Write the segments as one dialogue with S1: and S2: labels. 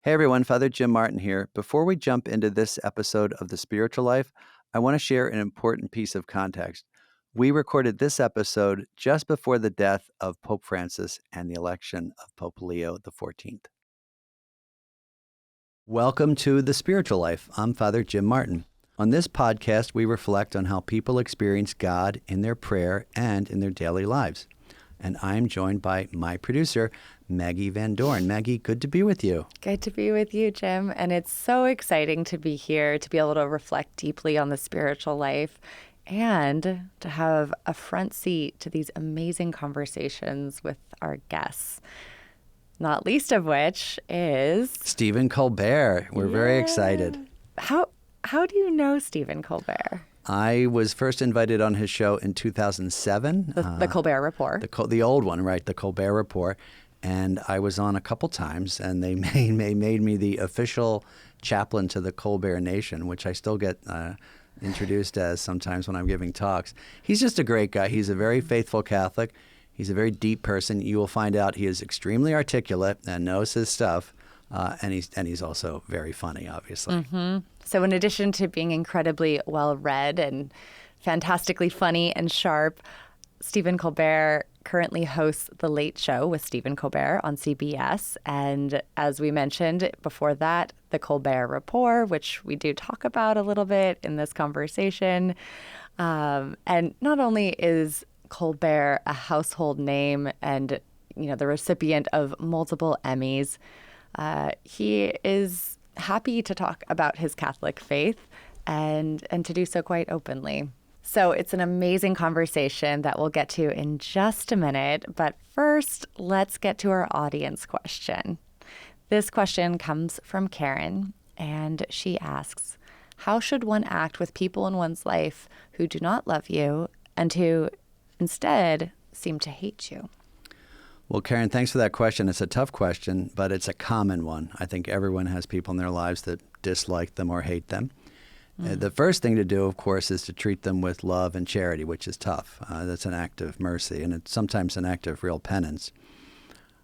S1: Hey everyone, Father Jim Martin here. Before we jump into this episode of The Spiritual Life, I want to share an important piece of context. We recorded this episode just before the death of Pope Francis and the election of Pope Leo XIV. Welcome to The Spiritual Life. I'm Father Jim Martin. On this podcast, we reflect on how people experience God in their prayer and in their daily lives. And I'm joined by my producer, Maggie Van Dorn. Maggie, good to be with you.
S2: Good to be with you, Jim. And it's so exciting to be here, to be able to reflect deeply on the spiritual life and to have a front seat to these amazing conversations with our guests. Not least of which is
S1: Stephen Colbert. We're very excited.
S2: How do you know Stephen Colbert?
S1: I was first invited on his show in 2007.
S2: The Colbert Report.
S1: The old one, right? The Colbert Report. And I was on a couple times, and they made me the official chaplain to the Colbert Nation, which I still get introduced as sometimes when I'm giving talks. He's just a great guy. He's a very faithful Catholic. He's a very deep person. You will find out he is extremely articulate and knows his stuff, and he's also very funny, obviously.
S2: Mm-hmm. So in addition to being incredibly well-read and fantastically funny and sharp, Stephen Colbert currently hosts The Late Show with Stephen Colbert on CBS. And as we mentioned before that, The Colbert Report, which we do talk about a little bit in this conversation. And not only is Colbert a household name and, the recipient of multiple Emmys, he is happy to talk about his Catholic faith and to do so quite openly. So it's an amazing conversation that we'll get to in just a minute. But first, let's get to our audience question. This question comes from Karen, and she asks, how should one act with people in one's life who do not love you and who instead seem to hate you?
S1: Well, Karen, thanks for that question. It's a tough question, but it's a common one. I think everyone has people in their lives that dislike them or hate them. The first thing to do, of course, is to treat them with love and charity, which is tough. That's an act of mercy, and it's sometimes an act of real penance.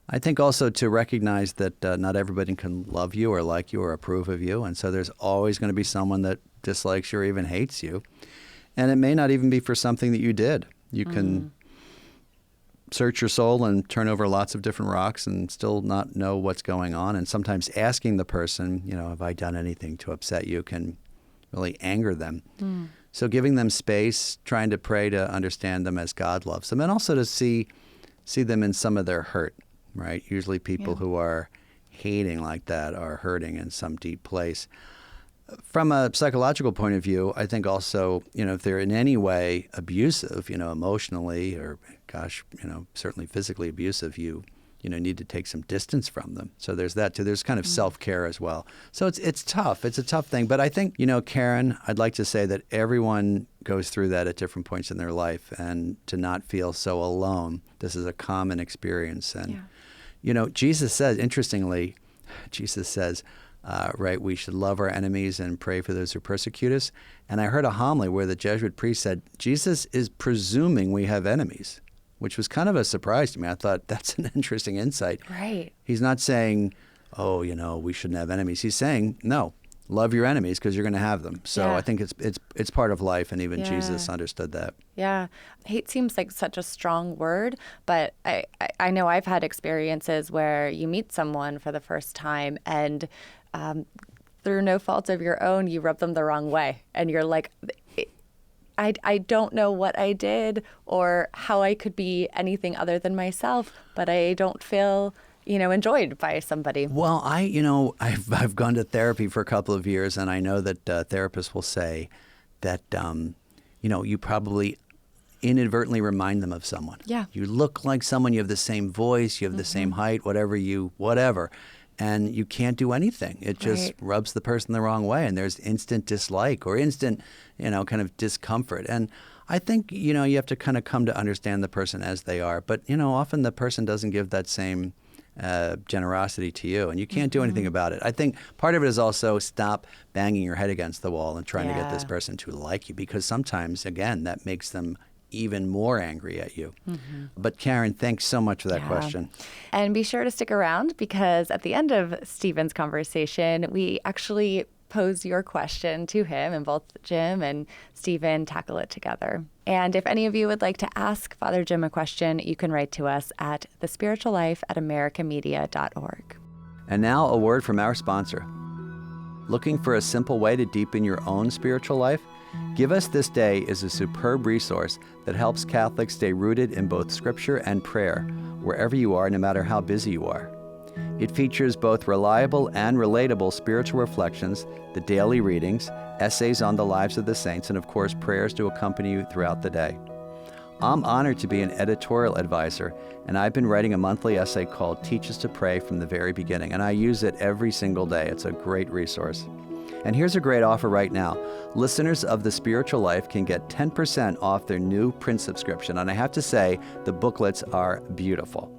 S1: I think also to recognize that not everybody can love you or like you or approve of you, and so there's always going to be someone that dislikes you or even hates you. And it may not even be for something that you did. You can search your soul and turn over lots of different rocks and still not know what's going on. And sometimes asking the person, have I done anything to upset you, can really anger them. So giving them space, trying to pray to understand them as God loves them, and also to see them in some of their hurt, right? Usually people who are hating like that are hurting in some deep place. From a psychological point of view, I think also, if they're in any way abusive, emotionally or, certainly physically abusive, you need to take some distance from them. So there's that too. There's kind of self-care as well. So it's tough. It's a tough thing. But I think, Karen, I'd like to say that everyone goes through that at different points in their life, and to not feel so alone. This is a common experience. And, Jesus says, right, we should love our enemies and pray for those who persecute us. And I heard a homily where the Jesuit priest said, Jesus is presuming we have enemies, which was kind of a surprise to me. I thought that's an interesting insight.
S2: Right.
S1: He's not saying, we shouldn't have enemies. He's saying, no, love your enemies because you're going to have them. So I think it's part of life, and even Jesus understood that. Yeah.
S2: Hate seems like such a strong word, but I know I've had experiences where you meet someone for the first time and through no fault of your own, you rub them the wrong way. And you're like, I don't know what I did or how I could be anything other than myself, but I don't feel, enjoyed by somebody.
S1: Well, I've gone to therapy for a couple of years, and I know that therapists will say that, you probably inadvertently remind them of someone.
S2: Yeah.
S1: You look like someone, you have the same voice, you have the same height, whatever. And you can't do anything. It just rubs the person the wrong way, and there's instant dislike or instant, kind of discomfort. And I think, you have to kind of come to understand the person as they are. But, often the person doesn't give that same generosity to you, and you can't do anything about it. I think part of it is also stop banging your head against the wall and trying to get this person to like you, because sometimes, again, that makes them even more angry at you. But Karen, thanks so much for that question.
S2: And be sure to stick around because at the end of Stephen's conversation, we actually pose your question to him, and both Jim and Stephen tackle it together. And if any of you would like to ask Father Jim a question, you can write to us at thespirituallife@americamedia.org.
S1: And now a word from our sponsor. Looking for a simple way to deepen your own spiritual life? Give Us This Day is a superb resource that helps Catholics stay rooted in both Scripture and prayer, wherever you are, no matter how busy you are. It features both reliable and relatable spiritual reflections, the daily readings, essays on the lives of the saints, and of course, prayers to accompany you throughout the day. I'm honored to be an editorial advisor, and I've been writing a monthly essay called Teach Us to Pray from the very beginning, and I use it every single day. It's a great resource. And here's a great offer right now. Listeners of The Spiritual Life can get 10% off their new print subscription, and I have to say, the booklets are beautiful.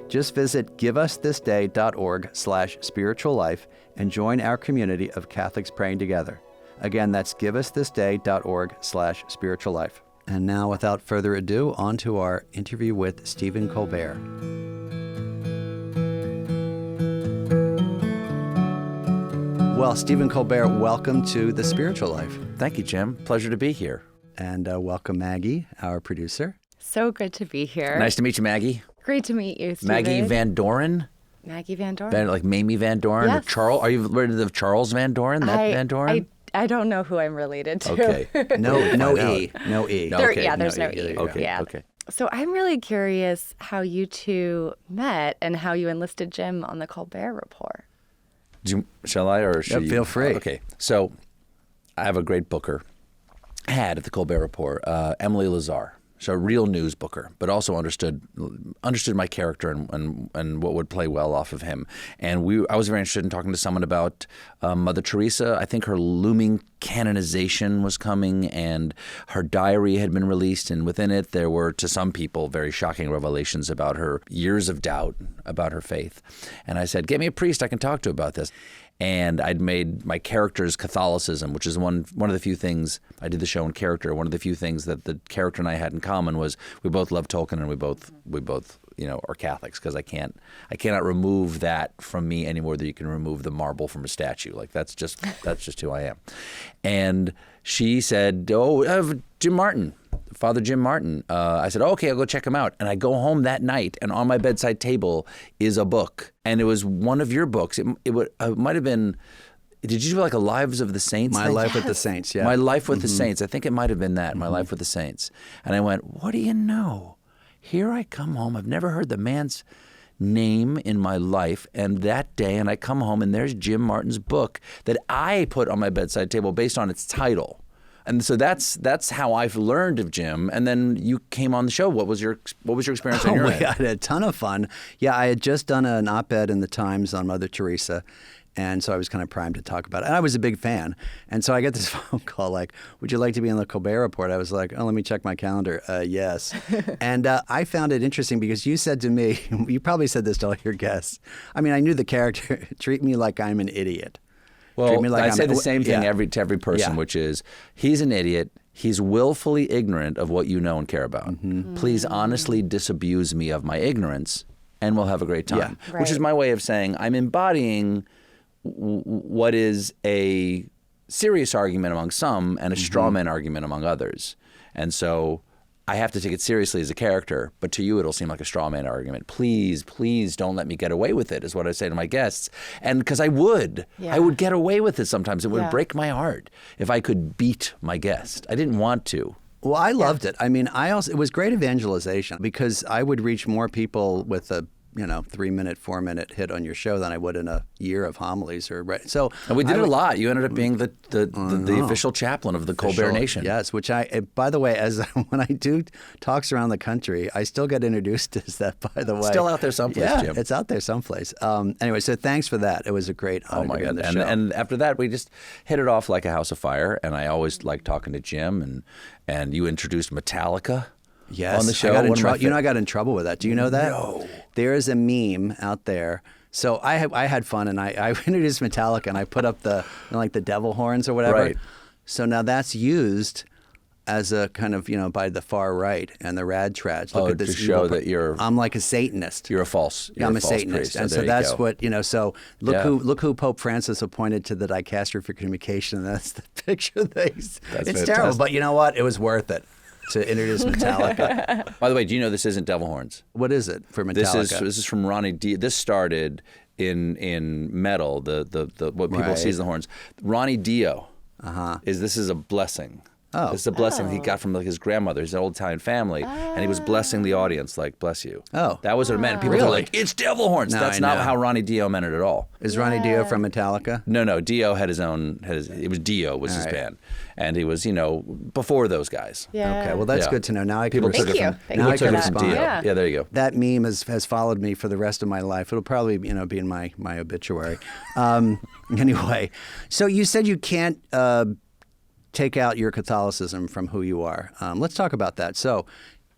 S1: Just visit giveusthisday.org/spirituallife and join our community of Catholics praying together. Again, that's giveusthisday.org/spirituallife. And now, without further ado, on to our interview with Stephen Colbert. Well, Stephen Colbert, welcome to The Spiritual Life.
S3: Thank you, Jim. Pleasure to be here.
S1: And welcome, Maggie, our producer.
S2: So good to be here.
S3: Nice to meet you, Maggie.
S2: Great to meet you, Stephen.
S3: Maggie Van Doren?
S2: Maggie Van Doren.
S3: Like Mamie Van Doren?
S2: Yes.
S3: Or Charles? Are you related to Charles Van Doren? Van Doren?
S2: I don't know who I'm related to.
S3: Okay.
S1: No E. No E.
S2: There's no E.
S3: Okay.
S2: So I'm really curious how you two met and how you enlisted Jim on the Colbert Report.
S3: Shall I or should you?
S1: Feel free.
S3: Okay. So I have a great booker, had at the Colbert Report, Emily Lazar. So a real news booker, but also understood my character and what would play well off of him. And I was very interested in talking to someone about Mother Teresa. I think her looming canonization was coming, and her diary had been released, and within it there were, to some people, very shocking revelations about her years of doubt about her faith. And I said, get me a priest I can talk to about this. And I'd made my character's Catholicism, which is one of the few things, I did the show in character, one of the few things that the character and I had in common was we both love Tolkien and we both are Catholics, because I cannot remove that from me any more than you can remove the marble from a statue. Like that's just who I am. And she said, Jim Martin. Father Jim Martin. I said, okay, I'll go check him out. And I go home that night, and on my bedside table is a book. And it was one of your books. It might have been, did you do like a Lives of the Saints?
S1: My Life with the Saints, yeah.
S3: My Life with the Saints. I think it might have been that, My Life with the Saints. And I went, what do you know? Here I come home. I've never heard the man's name in my life. And that day, and I come home, and there's Jim Martin's book that I put on my bedside table based on its title. And so that's how I've learned of Jim. And then you came on the show. What was your experience on your end?
S1: I had a ton of fun. Yeah, I had just done an op-ed in the Times on Mother Teresa, and so I was kind of primed to talk about it. And I was a big fan. And so I get this phone call like, would you like to be on the Colbert Report? I was like, let me check my calendar. Yes. And I found it interesting because you said to me, you probably said this to all your guests. I mean, I knew the character, treat me like I'm an idiot.
S3: Well, I say the same thing to every person, which is he's an idiot. He's willfully ignorant of what you know and care about. Mm-hmm. Please honestly disabuse me of my ignorance, and we'll have a great time. Yeah. Right. Which is my way of saying I'm embodying what is a serious argument among some and a straw man argument among others. And so I have to take it seriously as a character, but to you it'll seem like a straw man argument. Please don't let me get away with it, is what I say to my guests. And because I would get away with it sometimes. It would break my heart if I could beat my guest. I didn't want to.
S1: Well, I loved it. I mean, it was great evangelization because I would reach more people with a 3-minute, 4-minute hit on your show than I would in a year of homilies. And
S3: we did it a lot. You ended up being the official chaplain of the Colbert Nation.
S1: Yes, which by the way, when I do talks around the country, I still get introduced as that, by the way.
S3: It's still out there someplace, Jim.
S1: It's out there someplace. Anyway, so thanks for that. It was a great honor.
S3: Oh, my God.
S1: The show.
S3: And after that, we just hit it off like a house of fire. And I always liked talking to Jim. And you introduced Metallica.
S1: Yes,
S3: on the show.
S1: I got in trouble with that. Do you know that?
S3: No.
S1: There is a meme out there. So I had fun, and I introduced Metallica, and I put up the devil horns or whatever.
S3: Right.
S1: So now that's used as a kind of, by the far right and the rad trads. Look at this
S3: to show
S1: evil
S3: that you're...
S1: I'm like a Satanist.
S3: You're a false
S1: I'm a Satanist.
S3: priest.
S1: And so that's what, so look who Pope Francis appointed to the dicastery for communication. And that's the picture it's
S3: fantastic.
S1: terrible, but you know what? It was worth it to introduce Metallica.
S3: By the way, do you know this isn't devil horns?
S1: What is it for Metallica?
S3: This is from Ronnie Dio. This started in metal, the what people see as the horns. Ronnie Dio this is a blessing. Oh. This is a blessing he got from his grandmother, his old Italian family, and he was blessing the audience, like, bless you.
S1: Oh.
S3: That was what it meant. People were like, it's devil horns.
S1: No,
S3: That's not how Ronnie Dio meant it at all.
S1: Is Ronnie Dio from Metallica?
S3: No. Dio had his own, it was Dio was his band. And he was, before those guys.
S2: Yeah.
S1: Okay, well, that's good to know. Now I can
S3: People took
S2: Thank
S3: it
S2: you.
S3: from,
S2: Thank you for
S3: from
S2: that.
S3: Dio.
S2: Yeah.
S3: There you go.
S1: That meme has followed me for the rest of my life. It'll probably, be in my obituary. Anyway, so you said you can't take out your Catholicism from who you are. Let's talk about that. So,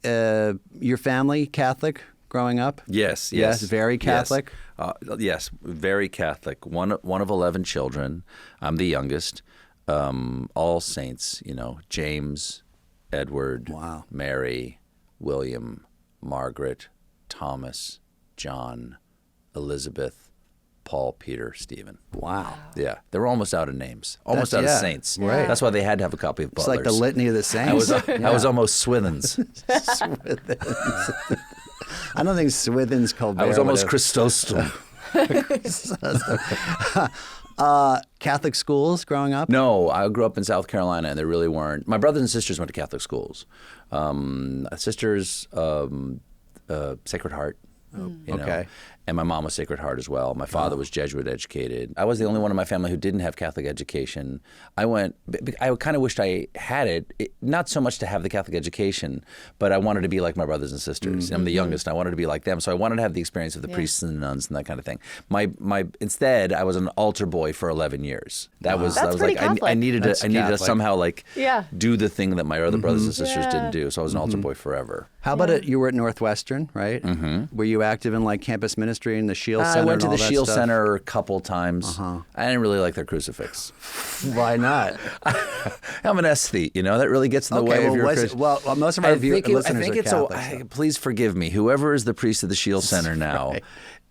S1: your family Catholic growing up?
S3: Yes,
S1: very Catholic.
S3: Yes, very Catholic. One of 11 children. I'm the youngest. All saints. James, Edward, Mary, William, Margaret, Thomas, John, Elizabeth, Paul, Peter, Stephen.
S1: Wow.
S3: Yeah. They were almost out of names. Almost out of saints.
S1: Right.
S3: That's why they had to have a copy of
S1: It's
S3: Butler's.
S1: like the Litany of the Saints.
S3: I was almost Swithins.
S1: Swithins. I don't think Swithins Colbert.
S3: I was almost Chrysostom.
S1: Catholic schools growing up?
S3: No, I grew up in South Carolina, and there really weren't. My brothers and sisters went to Catholic schools. Sisters, Sacred Heart.
S1: Okay.
S3: And my mom was Sacred Heart as well. My father was Jesuit educated. I was the only one in my family who didn't have Catholic education. I kind of wished I had it, not so much to have the Catholic education, but I wanted to be like my brothers and sisters. Mm-hmm. I'm the youngest, and I wanted to be like them. So I wanted to have the experience of the priests and the nuns and that kind of thing. Instead, I was an altar boy for 11 years. That was like I needed to somehow do the thing that my other brothers and sisters didn't do. So I was an altar boy forever.
S1: How about it? You were at Northwestern, right? Mm-hmm. Were you active in like campus ministry and the Shield Center?
S3: I went to the Shield
S1: stuff?
S3: Center a couple times. I didn't really like their crucifix.
S1: Why not?
S3: I'm an aesthete, that really gets in the way of your Christian.
S1: Well, most of our listeners are Catholic.
S3: Please forgive me. Whoever is the priest of the Shield Center now,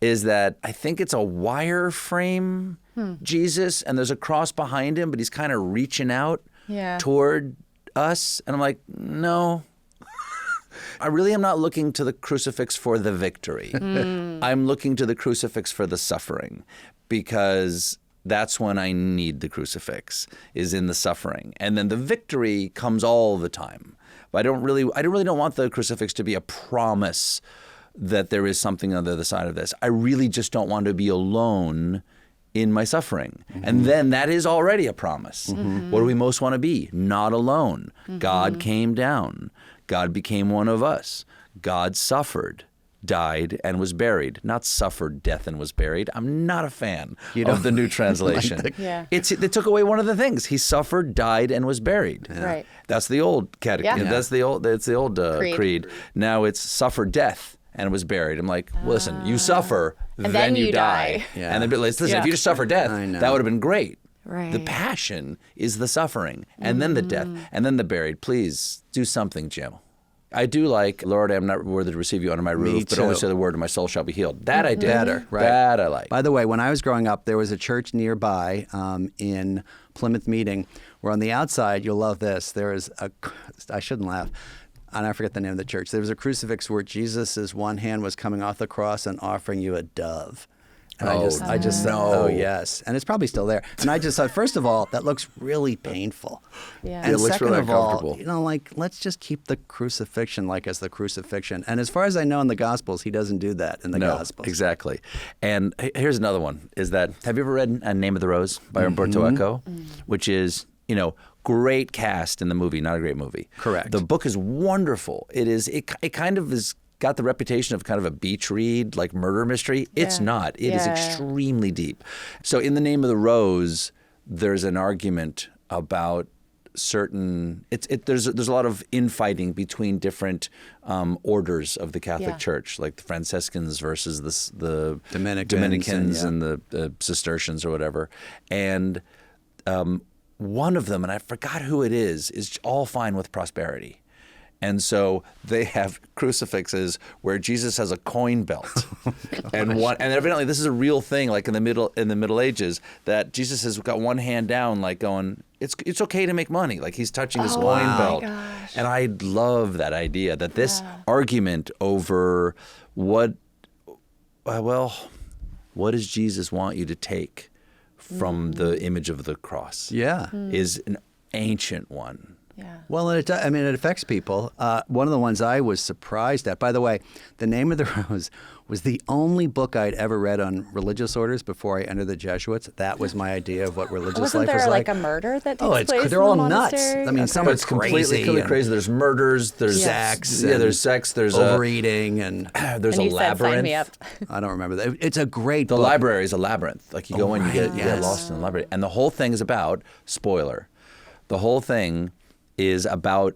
S3: is that I think it's a wire frame Jesus, and there's a cross behind him, but he's kind of reaching out toward us, and I'm like, no. I really am not looking to the crucifix for the victory. I'm looking to the crucifix for the suffering, because that's when I need the crucifix, is in the suffering. And then the victory comes all the time. But I really don't want the crucifix to be a promise that there is something on the other side of this. I really just don't want to be alone in my suffering. Mm-hmm. And then that is already a promise. Mm-hmm. What do we most want to be? Not alone. Mm-hmm. God came down. God became one of us. God suffered, died, and was buried. Not suffered death and was buried. I'm not a fan of the new translation. They took away one of the things. He suffered, died, and was buried.
S2: Yeah. Right.
S3: That's the old catechism. Yeah. That's the old creed. Now it's suffered death and was buried. I'm like, well, listen, you suffer,
S2: and
S3: then you die. Yeah. And then, listen, if you just suffer death, that would have been great.
S2: Right.
S3: The passion is the suffering, and then the death, and then the buried. Please do something, Jim. I do like, Lord, I am not worthy to receive you under my roof, but only say the word and my soul shall be healed. That I do. That I like.
S1: By the way, when I was growing up, there was a church nearby in Plymouth Meeting where on the outside, you'll love this, there is I shouldn't laugh, and I forget the name of the church. There was a crucifix where Jesus' one hand was coming off the cross and offering you a dove. And I just thought, oh yes, and it's probably still there. And I just thought, first of all, that looks really painful.
S2: Yeah.
S1: And
S3: it looks
S1: second
S3: really
S1: of all,
S3: uncomfortable.
S1: let's just keep the crucifixion as the crucifixion. And as far as I know in the Gospels, he doesn't do that in the Gospels.
S3: Exactly. And here's another one: is that have you ever read Name of the Rose by Umberto Eco, which is great cast in the movie, not a great movie.
S1: Correct.
S3: The book is wonderful. It kind of is. Got the reputation of kind of a beach read, like murder mystery. It's not. It is extremely deep. So in The Name of the Rose, there's an argument about certain. There's a lot of infighting between different orders of the Catholic Church, like the Franciscans versus the Dominicans and the Cistercians or whatever. And one of them, and I forgot who it is all fine with prosperity. And so they have crucifixes where Jesus has a coin belt, and evidently this is a real thing, like in the Middle Ages, that Jesus has got one hand down, like going, it's okay to make money, like he's touching his coin belt.
S2: Gosh.
S3: And I love that idea that this argument over what does Jesus want you to take from the image of the cross? Is an ancient one.
S2: Yeah.
S1: Well, it affects people. One of the ones I was surprised at, by the way, The Name of the Rose was the only book I'd ever read on religious orders before I entered the Jesuits. That was my idea of what religious
S2: Wasn't
S1: life was
S2: there
S1: like.
S2: a murder that takes place
S1: they're
S2: in
S1: all
S2: the
S1: nuts.
S2: monastery?
S1: I mean, some
S3: But
S1: are
S3: it's
S1: crazy.
S3: completely crazy. There's murders, there's
S1: sex.
S3: there's sex, there's
S1: overeating, and
S3: there's
S2: And
S3: a
S2: you said,
S3: labyrinth.
S2: sign me up.
S1: I don't remember that. It's a great
S3: The
S1: book.
S3: library is a labyrinth. Like you go in, you get
S1: yes.
S3: lost in the library. And the whole thing is about, spoiler, the whole thing is about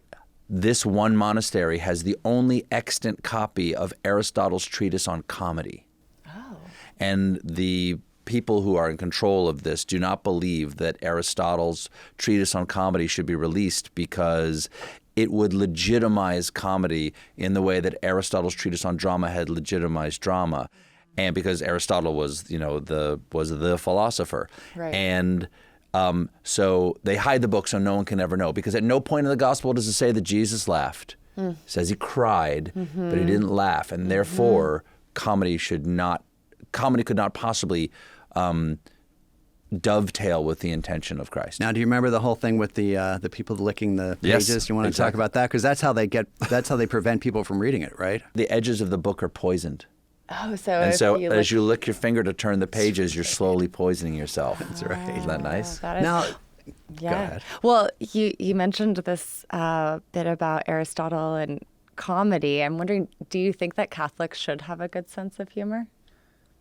S3: this one monastery has the only extant copy of Aristotle's treatise on comedy.
S2: Oh.
S3: And the people who are in control of this do not believe that Aristotle's treatise on comedy should be released because it would legitimize comedy in the way that Aristotle's treatise on drama had legitimized drama. And because Aristotle was, the philosopher.
S2: Right.
S3: And so they hide the book so no one can ever know, because at no point in the gospel does it say that Jesus laughed. It says he cried, but he didn't laugh, and therefore comedy could not possibly dovetail with the intention of Christ.
S1: Now, do you remember the whole thing with the people licking the
S3: Yes,
S1: pages? You want to talk
S3: exactly.
S1: about that? Because that's how they prevent people from reading it, right?
S3: The edges of the book are poisoned.
S2: Oh, so
S3: And
S2: if
S3: so
S2: you
S3: as you lick your finger to turn the pages, you're slowly poisoning yourself.
S1: That's right.
S3: Isn't that nice?
S2: That is,
S1: Now,
S2: yeah.
S1: go ahead.
S2: Well, you mentioned this bit about Aristotle and comedy. I'm wondering, do you think that Catholics should have a good sense of humor?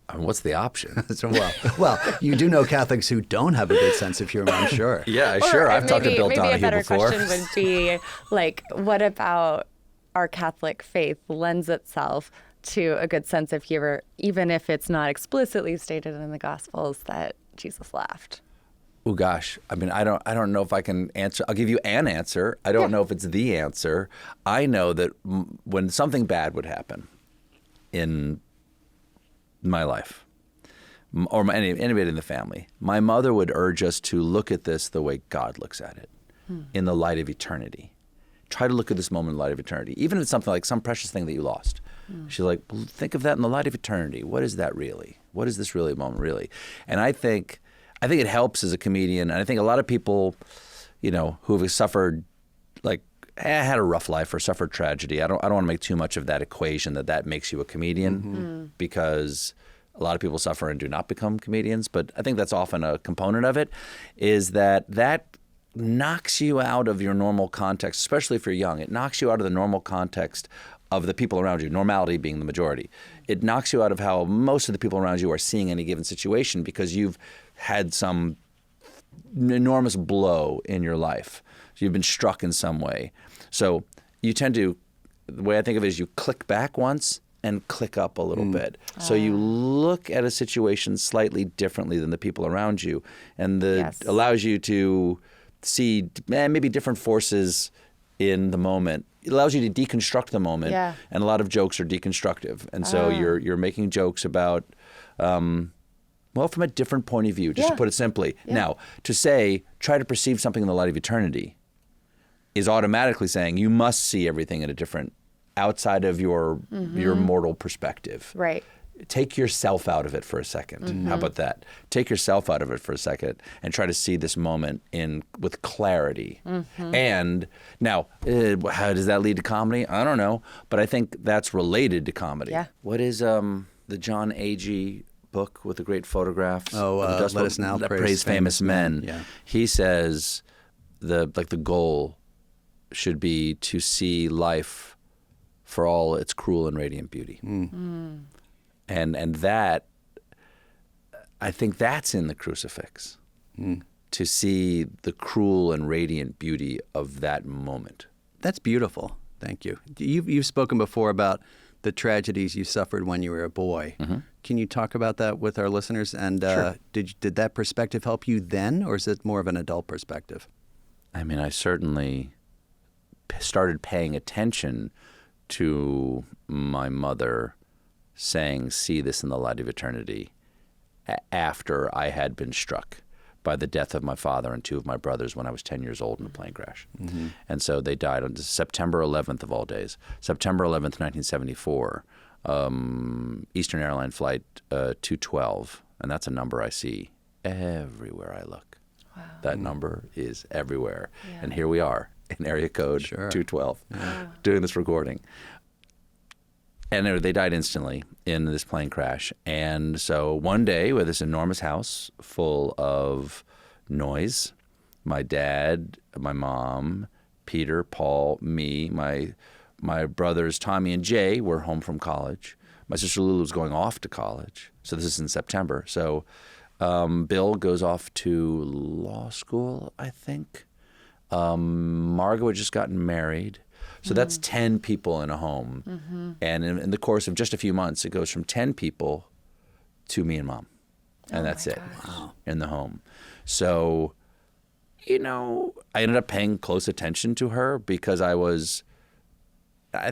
S3: I mean, what's the option?
S1: So, well, you do know Catholics who don't have a good sense of humor, I'm sure.
S3: Yeah,
S2: Or
S3: sure. I've talked to Bill
S2: maybe a
S3: Donahue
S2: better
S3: before.
S2: question would be, like, what about our Catholic faith lends itself to a good sense of humor, even if it's not explicitly stated in the Gospels that Jesus laughed?
S3: Oh gosh, I mean, I don't know if I can answer. I'll give you an answer. I don't know if it's the answer. I know that when something bad would happen in my life, or anybody in the family, my mother would urge us to look at this the way God looks at it, in the light of eternity. Try to look at this moment in the light of eternity, even if it's something like some precious thing that you lost. She's like, well, think of that in the light of eternity. What is that really? What is this really moment really? And I think it helps as a comedian. And I think a lot of people, who have suffered, like, had a rough life or suffered tragedy. I don't want to make too much of that equation that makes you a comedian, because a lot of people suffer and do not become comedians. But I think that's often a component of it, is that knocks you out of your normal context, especially if you're young. It knocks you out of the normal context of the people around you, normality being the majority. It knocks you out of how most of the people around you are seeing any given situation, because you've had some enormous blow in your life. You've been struck in some way. So you tend to, the way I think of it is, you click back once and click up a little bit. So you look at a situation slightly differently than the people around you, and allows you to see maybe different forces in the moment. It allows you to deconstruct the moment, and a lot of jokes are deconstructive. And so you're making jokes about, from a different point of view, just to put it simply. Now, to say, try to perceive something in the light of eternity is automatically saying you must see everything in a different, outside of your mortal perspective.
S2: Right.
S3: Take yourself out of it for a second. How about that? Take yourself out of it for a second and try to see this moment with clarity. And now, how does that lead to comedy? I don't know, but I think that's related to comedy.
S2: Yeah.
S3: What is the John Agee book with the great photograph?
S1: Let Us Now
S3: Praise Famous Men.
S1: Yeah.
S3: He says the goal should be to see life for all its cruel and radiant beauty. And that, I think that's in the crucifix, to see the cruel and radiant beauty of that moment.
S1: That's beautiful. Thank you. You've spoken before about the tragedies you suffered when you were a boy. Can you talk about that with our listeners? And
S3: Sure.
S1: did that perspective help you then, or is it more of an adult perspective?
S3: I mean, I certainly started paying attention to my mother saying, "See this in the light of eternity," after I had been struck by the death of my father and two of my brothers when I was 10 years old in a plane crash. And so they died on September 11th of all days, September 11th, 1974, Eastern Airline Flight 212. And that's a number I see everywhere I look.
S2: Wow.
S3: That number is everywhere. And here we are in area code 212 doing this recording. And they died instantly in this plane crash. And so one day, with this enormous house full of noise, my dad, my mom, Peter, Paul, me, my brothers Tommy and Jay were home from college. My sister Lulu was going off to college. So this is in September. So Bill goes off to law school, I think. Margot had just gotten married. So that's 10 people in a home. And in the course of just a few months, it goes from 10 people to me and Mom. And that's it.
S1: Wow.
S3: In the home. So, I ended up paying close attention to her because I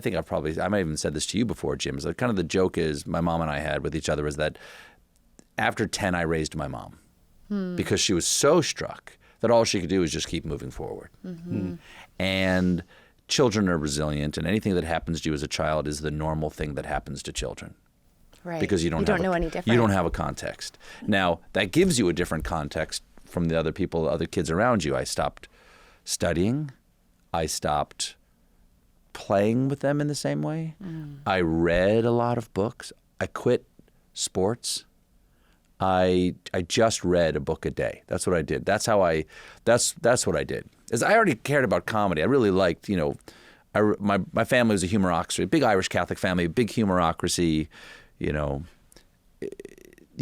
S3: think I might have even said this to you before, Jim. Is kind of the joke is my mom and I had with each other is that after 10, I raised my mom because she was so struck that all she could do was just keep moving forward. And children are resilient, and anything that happens to you as a child is the normal thing that happens to children.
S2: Right.
S3: Because you don't
S2: know any different.
S3: You don't have a context. Now, that gives you a different context from the other kids around you. I stopped studying. I stopped playing with them in the same way. I read a lot of books. I quit sports. I just read a book a day. That's what I did. That's what I did. Is I already cared about comedy. I really liked, my family was a humorocracy, big Irish Catholic family, big humorocracy. You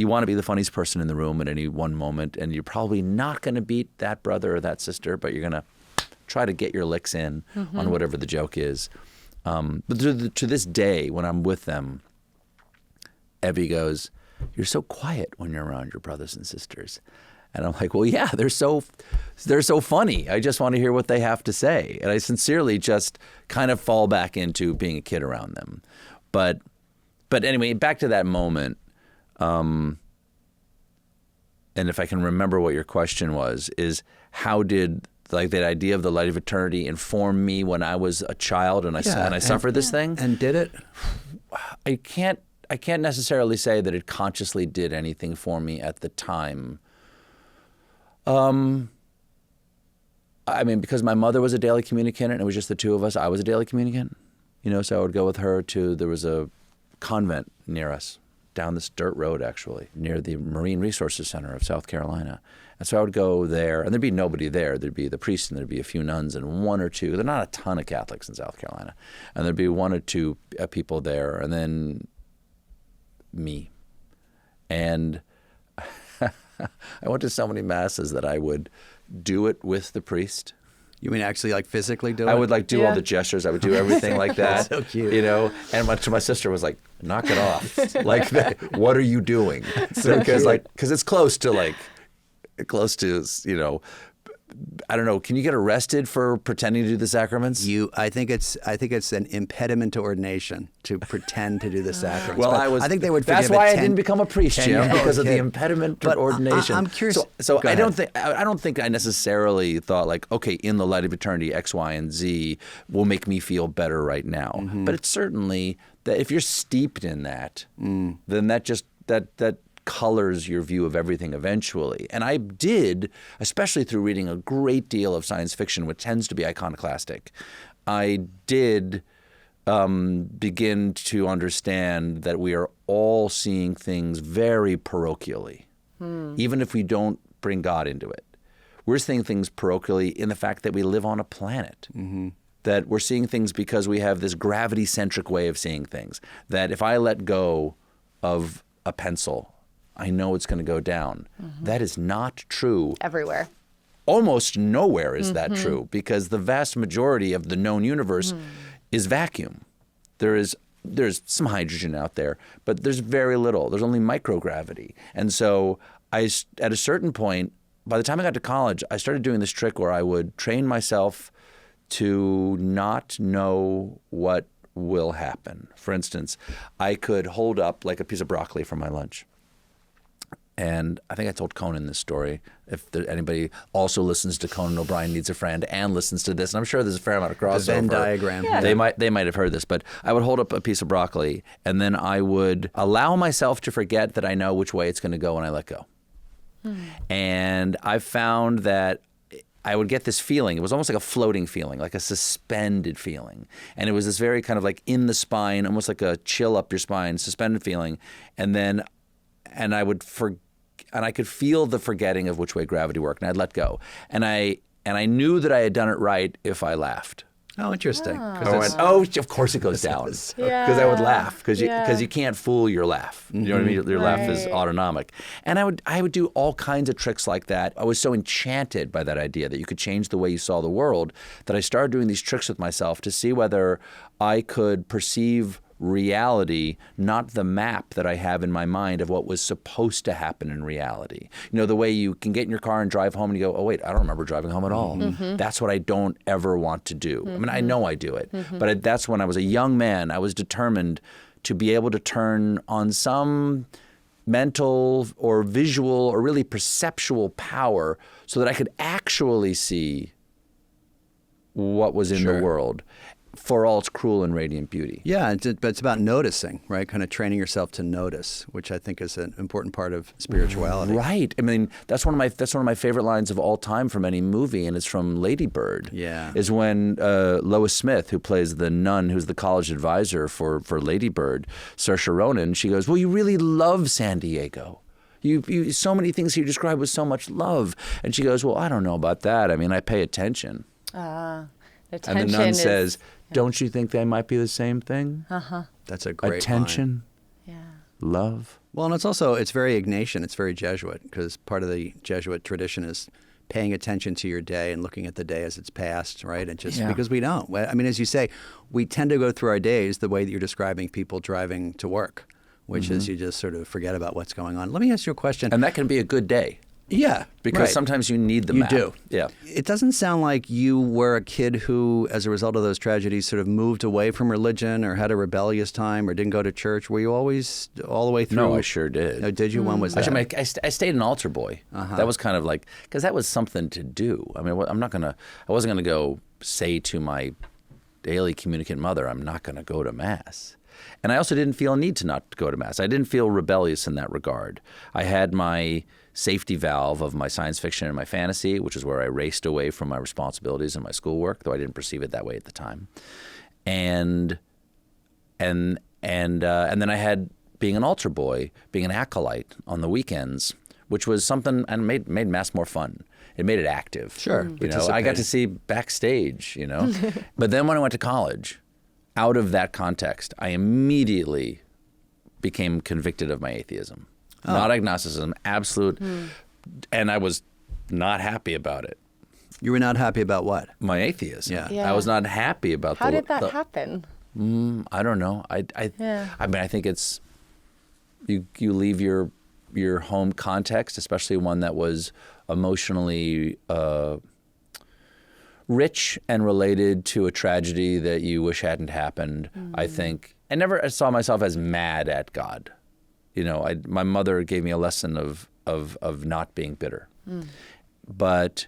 S3: want to be the funniest person in the room at any one moment, and you're probably not going to beat that brother or that sister, but you're going to try to get your licks in on whatever the joke is. But to this day, when I'm with them, Evie goes, "You're so quiet when you're around your brothers and sisters." And I'm like, well, yeah, they're so funny. I just want to hear what they have to say. And I sincerely just kind of fall back into being a kid around them. But anyway, back to that moment. And if I can remember what your question was, is how did that idea of the light of eternity inform me when I was a child and I suffered this thing?
S1: And did it?
S3: I can't necessarily say that it consciously did anything for me at the time. I mean, because my mother was a daily communicant and it was just the two of us, I was a daily communicant. So I would go with her there was a convent near us, down this dirt road actually, near the Marine Resources Center of South Carolina. And so I would go there, and there'd be nobody there. There'd be the priest and there'd be a few nuns and one or two. There are not a ton of Catholics in South Carolina. And there'd be one or two people there, and then me. And I went to so many masses that I would do it with the priest.
S1: You mean actually like physically do it?
S3: I would do all the gestures. I would do everything like that.
S1: So cute.
S3: And my sister was like, "Knock it off. What are you doing?" Because it's close to I don't know. Can you get arrested for pretending to do the sacraments?
S1: I think it's an impediment to ordination to pretend to do the sacraments.
S3: Well,
S1: but I think they would.
S3: That's why I didn't become a priest, Jim, because of the impediment to ordination.
S1: I'm curious.
S3: So I don't think I necessarily thought okay, in the light of eternity, X, Y, and Z will make me feel better right now. But it's certainly that if you're steeped in that, then that colors your view of everything eventually. And I did, especially through reading a great deal of science fiction, which tends to be iconoclastic, I did begin to understand that we are all seeing things very parochially, even if we don't bring God into it. We're seeing things parochially in the fact that we live on a planet. That we're seeing things because we have this gravity-centric way of seeing things. That if I let go of a pencil, I know it's going to go down. That is not true.
S2: Everywhere.
S3: Almost nowhere is that true, because the vast majority of the known universe is vacuum. There is there's some hydrogen out there, but there's very little. There's only microgravity. And so at a certain point, by the time I got to college, I started doing this trick where I would train myself to not know what will happen. For instance, I could hold up like a piece of broccoli for my lunch. And I think I told Conan this story. If anybody also listens to Conan O'Brien Needs a Friend and listens to this, and I'm sure there's a fair amount of crossover.
S1: The Venn diagram.
S2: Yeah.
S3: They might have heard this, but I would hold up a piece of broccoli, and then I would allow myself to forget that I know which way it's going to go when I let go. And I found that I would get this feeling. It was almost like a floating feeling, like a suspended feeling. And it was this very kind of like in the spine, almost like a chill up your spine, suspended feeling. And I could feel the forgetting of which way gravity worked, and I'd let go. And I knew that I had done it right if I laughed.
S1: Oh, interesting.
S3: Of course it goes down. Because I would laugh, because you can't fool your laugh. You know what I mean? Your laugh is autonomic. And I would do all kinds of tricks like that. I was so enchanted by that idea that you could change the way you saw the world that I started doing these tricks with myself to see whether I could perceive reality, not the map that I have in my mind of what was supposed to happen in reality. You know, the way you can get in your car and drive home and you go, oh, wait, I don't remember driving home at all. That's what I don't ever want to do. I mean, I know I do it, but that's when I was a young man. I was determined to be able to turn on some mental or visual or really perceptual power so that I could actually see what was in the world, for all its cruel and radiant beauty.
S1: Yeah, but it's about noticing, right? Kind of training yourself to notice, which I think is an important part of spirituality.
S3: Right. I mean, that's one of my favorite lines of all time from any movie, and it's from Lady Bird.
S1: Yeah.
S3: Is when Lois Smith, who plays the nun who's the college advisor for Lady Bird, Saoirse Ronan, she goes, well, you really love San Diego. You so many things you describe with so much love. And she goes, well, I don't know about that. I mean, I pay attention.
S2: Attention
S3: and the nun says, don't you think they might be the same thing?
S1: That's a great
S3: attention,
S2: Yeah.
S3: love.
S1: Well, and it's very Ignatian. It's very Jesuit, because part of the Jesuit tradition is paying attention to your day and looking at the day as it's passed, right? And just because we don't. I mean, as you say, we tend to go through our days the way that you're describing people driving to work, which is you just sort of forget about what's going on. Let me ask you a question.
S3: And that can be a good day.
S1: Yeah,
S3: because sometimes you need the map.
S1: You do.
S3: Yeah.
S1: It doesn't sound like you were a kid who, as a result of those tragedies, sort of moved away from religion or had a rebellious time or didn't go to church. Were you always all the way through?
S3: No, I sure did.
S1: Oh, did you? When was that?
S3: Actually, I stayed an altar boy. That was kind of like, because that was something to do. I mean, I wasn't gonna go say to my daily communicant mother, I'm not gonna go to Mass. And I also didn't feel a need to not go to Mass. I didn't feel rebellious in that regard. I had my safety valve of my science fiction and my fantasy, which is where I raced away from my responsibilities and my schoolwork, though I didn't perceive it that way at the time. And then I had being an altar boy, being an acolyte on the weekends, which was something and made Mass more fun. It made it active.
S1: Sure,
S3: you know, I got to see backstage. You know, but then when I went to college, out of that context, I immediately became convicted of my atheism. Not agnosticism, absolute. And I was not happy about it.
S1: You were not happy about what?
S3: My atheism.
S2: Yeah.
S3: I was not happy about
S2: How did that happen?
S3: I don't know. I mean, I think it's you leave your home context, especially one that was emotionally rich and related to a tragedy that you wish hadn't happened. I think I never saw myself as mad at God. You know, my mother gave me a lesson of not being bitter, but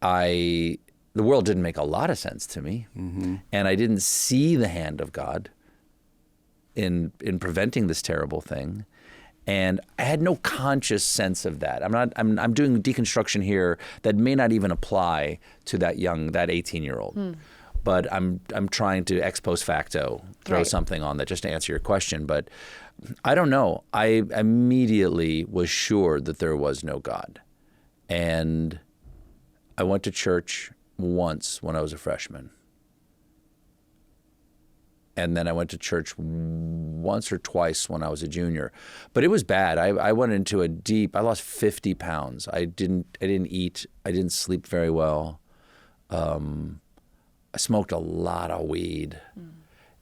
S3: the world didn't make a lot of sense to me, and I didn't see the hand of God in preventing this terrible thing, and I had no conscious sense of that. I'm doing deconstruction here that may not even apply to that 18-year-old. But I'm trying to ex post facto throw something on that just to answer your question. But I don't know. I immediately was sure that there was no God. And I went to church once when I was a freshman. And then I went to church once or twice when I was a junior. But it was bad. I went into I lost 50 pounds. I didn't eat. I didn't sleep very well. I smoked a lot of weed.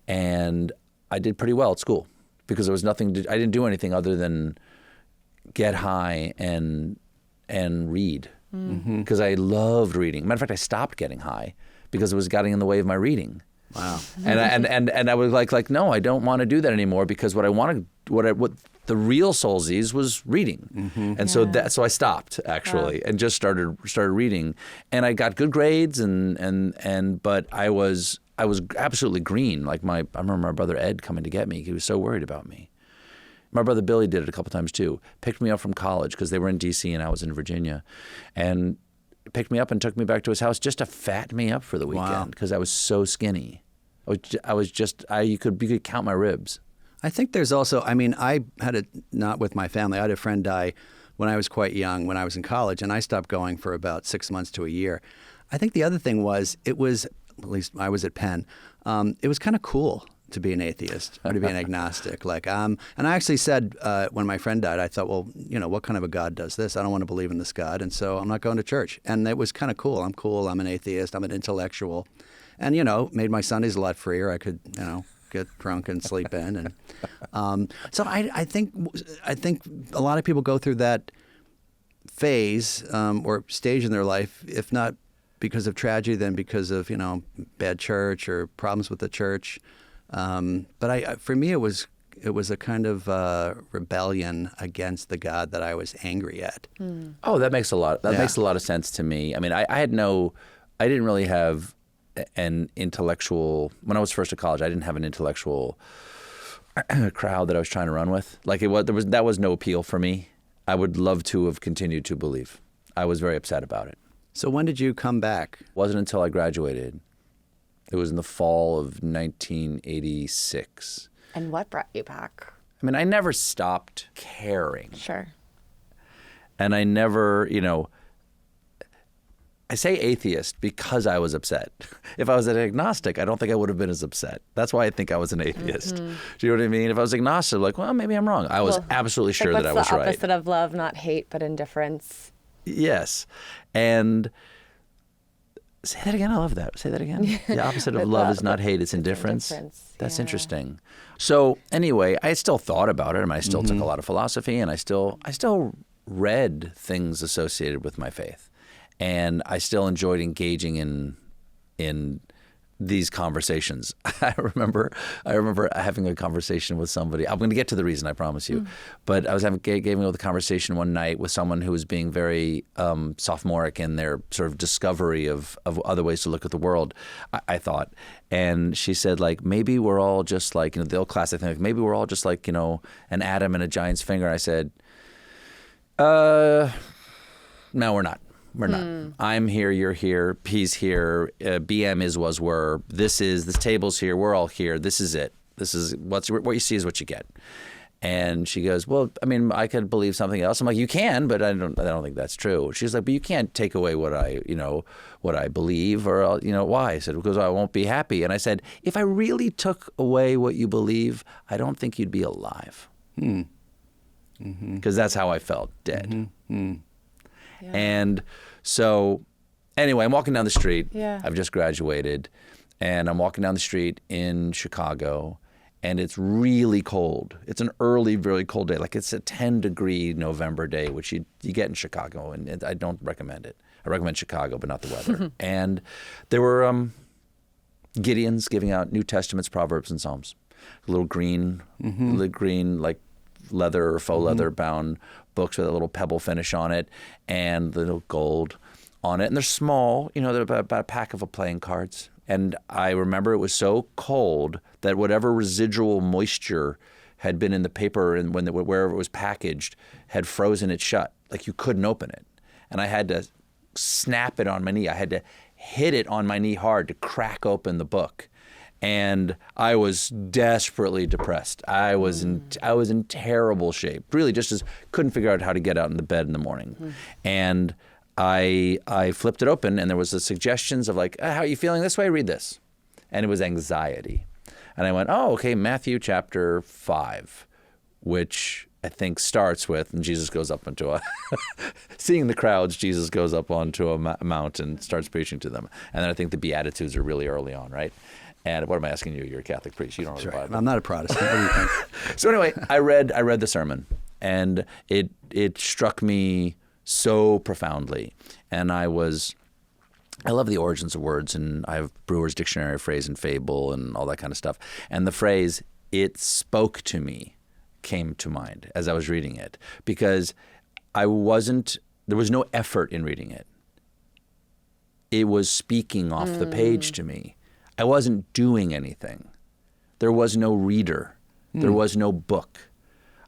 S3: And I did pretty well at school because there was nothing I didn't do anything other than get high and read because I loved reading. Matter of fact, I stopped getting high because it was getting in the way of my reading.
S1: Wow.
S3: And I was like, no, I don't want to do that anymore because what the real soulsies was reading. And so so I stopped actually and just started reading, and I got good grades but I was absolutely green. Like I remember my brother Ed coming to get me. He was so worried about me. My brother Billy did it a couple times too. Picked me up from college because they were in D.C. and I was in Virginia, and picked me up and took me back to his house just to fatten me up for the weekend because I was so skinny. You could count my ribs.
S1: I think there's also, I had it not with my family. I had a friend die when I was quite young, when I was in college, and I stopped going for about 6 months to a year. I think the other thing was, at least I was at Penn, it was kind of cool to be an atheist or to be an agnostic. And I actually said when my friend died, I thought, well, what kind of a God does this? I don't want to believe in this God, and so I'm not going to church. And it was kind of cool. I'm cool. I'm an atheist. I'm an intellectual. And, made my Sundays a lot freer. I could, get drunk and sleep in. And so I think a lot of people go through that phase or stage in their life, if not because of tragedy, then because of, bad church or problems with the church. But for me, it was a kind of rebellion against the God that I was angry at.
S3: Oh, that makes a lot of sense to me. I mean, I didn't really have an intellectual, when I was first at college, I didn't have an intellectual crowd that I was trying to run with. Like that was no appeal for me. I would love to have continued to believe. I was very upset about it.
S1: So when did you come back?
S3: It wasn't until I graduated. It was in the fall of 1986.
S2: And what brought you back?
S3: I mean, I never stopped caring.
S2: Sure.
S3: And I never, I say atheist because I was upset. If I was an agnostic, I don't think I would have been as upset. That's why I think I was an atheist. Do you know what I mean? If I was agnostic, I'm like, well, maybe I'm wrong. I was absolutely sure that I was right.
S2: What's the opposite of love? Not hate, but indifference.
S3: Yes. And say that again. I love that. Say that again. The opposite of love is not hate, it's indifference. That's interesting. So anyway, I still thought about it. I mean, I still took a lot of philosophy, and I still read things associated with my faith. And I still enjoyed engaging in these conversations. I remember having a conversation with somebody. I'm going to get to the reason, I promise you. But I was having a conversation one night with someone who was being very sophomoric in their sort of discovery of other ways to look at the world, I thought. And she said, like, maybe we're all just like, the old classic thing, like, maybe we're all just like, an atom in a giant's finger. I said, no, we're not. We're not. I'm here, you're here, he's here, BM is, was, were, this table's here, we're all here, this is it. This is what you see is what you get. And she goes, well, I mean, I could believe something else. I'm like, you can, but I don't think that's true. She's like, but you can't take away what I believe, or, why? I said, because I won't be happy. And I said, if I really took away what you believe, I don't think you'd be alive. Because that's how I felt, dead. Yeah. And so anyway, I'm walking down the street. Yeah. I've just graduated, and I'm walking down the street in Chicago, and it's really cold. It's an early, really cold day. Like, it's a 10-degree November day, which you get in Chicago, and I don't recommend it. I recommend Chicago, but not the weather. And there were Gideons giving out New Testaments, Proverbs, and Psalms. Little green, like leather or faux leather bound books with a little pebble finish on it and the little gold on it. And they're small, they're about a pack of playing cards. And I remember it was so cold that whatever residual moisture had been in the paper and wherever it was packaged had frozen it shut. Like, you couldn't open it. And I had to snap it on my knee. I had to hit it on my knee hard to crack open the book. And I was desperately depressed. I was in terrible shape. Really, couldn't figure out how to get out in the bed in the morning. And I flipped it open, and there was the suggestions of like, how are you feeling this way? Read this. And it was anxiety. And I went, oh, okay, Matthew chapter 5, which I think starts with, and Jesus goes up into seeing the crowds, Jesus goes up onto a mount and starts preaching to them. And then I think the Beatitudes are really early on, right? And what am I asking you? You're a Catholic priest. You don't know the Bible.
S1: I'm not a Protestant. What do you think?
S3: So anyway, I read the sermon, and it struck me so profoundly. And I love the origins of words, and I have Brewer's Dictionary of Phrase and Fable and all that kind of stuff. And the phrase, "it spoke to me," came to mind as I was reading it, because there was no effort in reading it. It was speaking off the page to me. I wasn't doing anything. There was no reader. There was no book.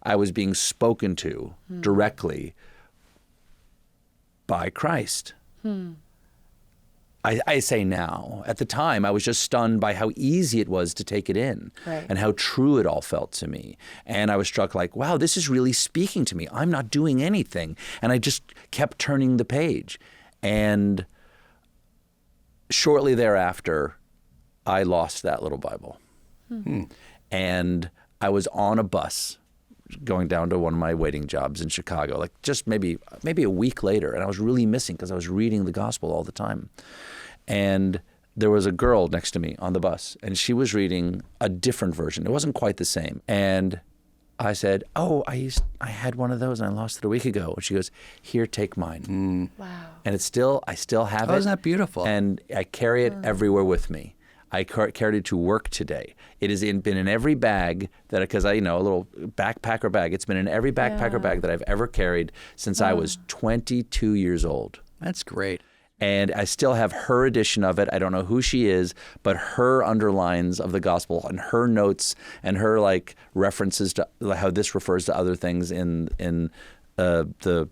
S3: I was being spoken to directly by Christ. I say now. At the time, I was just stunned by how easy it was to take it in,
S2: right,
S3: and how true it all felt to me. And I was struck like, wow, this is really speaking to me. I'm not doing anything. And I just kept turning the page. And shortly thereafter, I lost that little Bible. And I was on a bus going down to one of my waiting jobs in Chicago, like just maybe a week later. And I was really missing because I was reading the gospel all the time. And there was a girl next to me on the bus, and she was reading a different version. It wasn't quite the same. And I said, "Oh, I had one of those and I lost it a week ago." And she goes, "Here, take mine."
S2: Wow.
S3: And I still have it.
S1: Oh, isn't that beautiful?
S3: And I carry it everywhere with me. I carried it to work today. It has been in every bag because a little backpacker bag. It's been in every backpacker bag that I've ever carried since I was 22 years old.
S1: That's great.
S3: And I still have her edition of it. I don't know who she is, but her underlines of the gospel and her notes and her references to how this refers to other things in the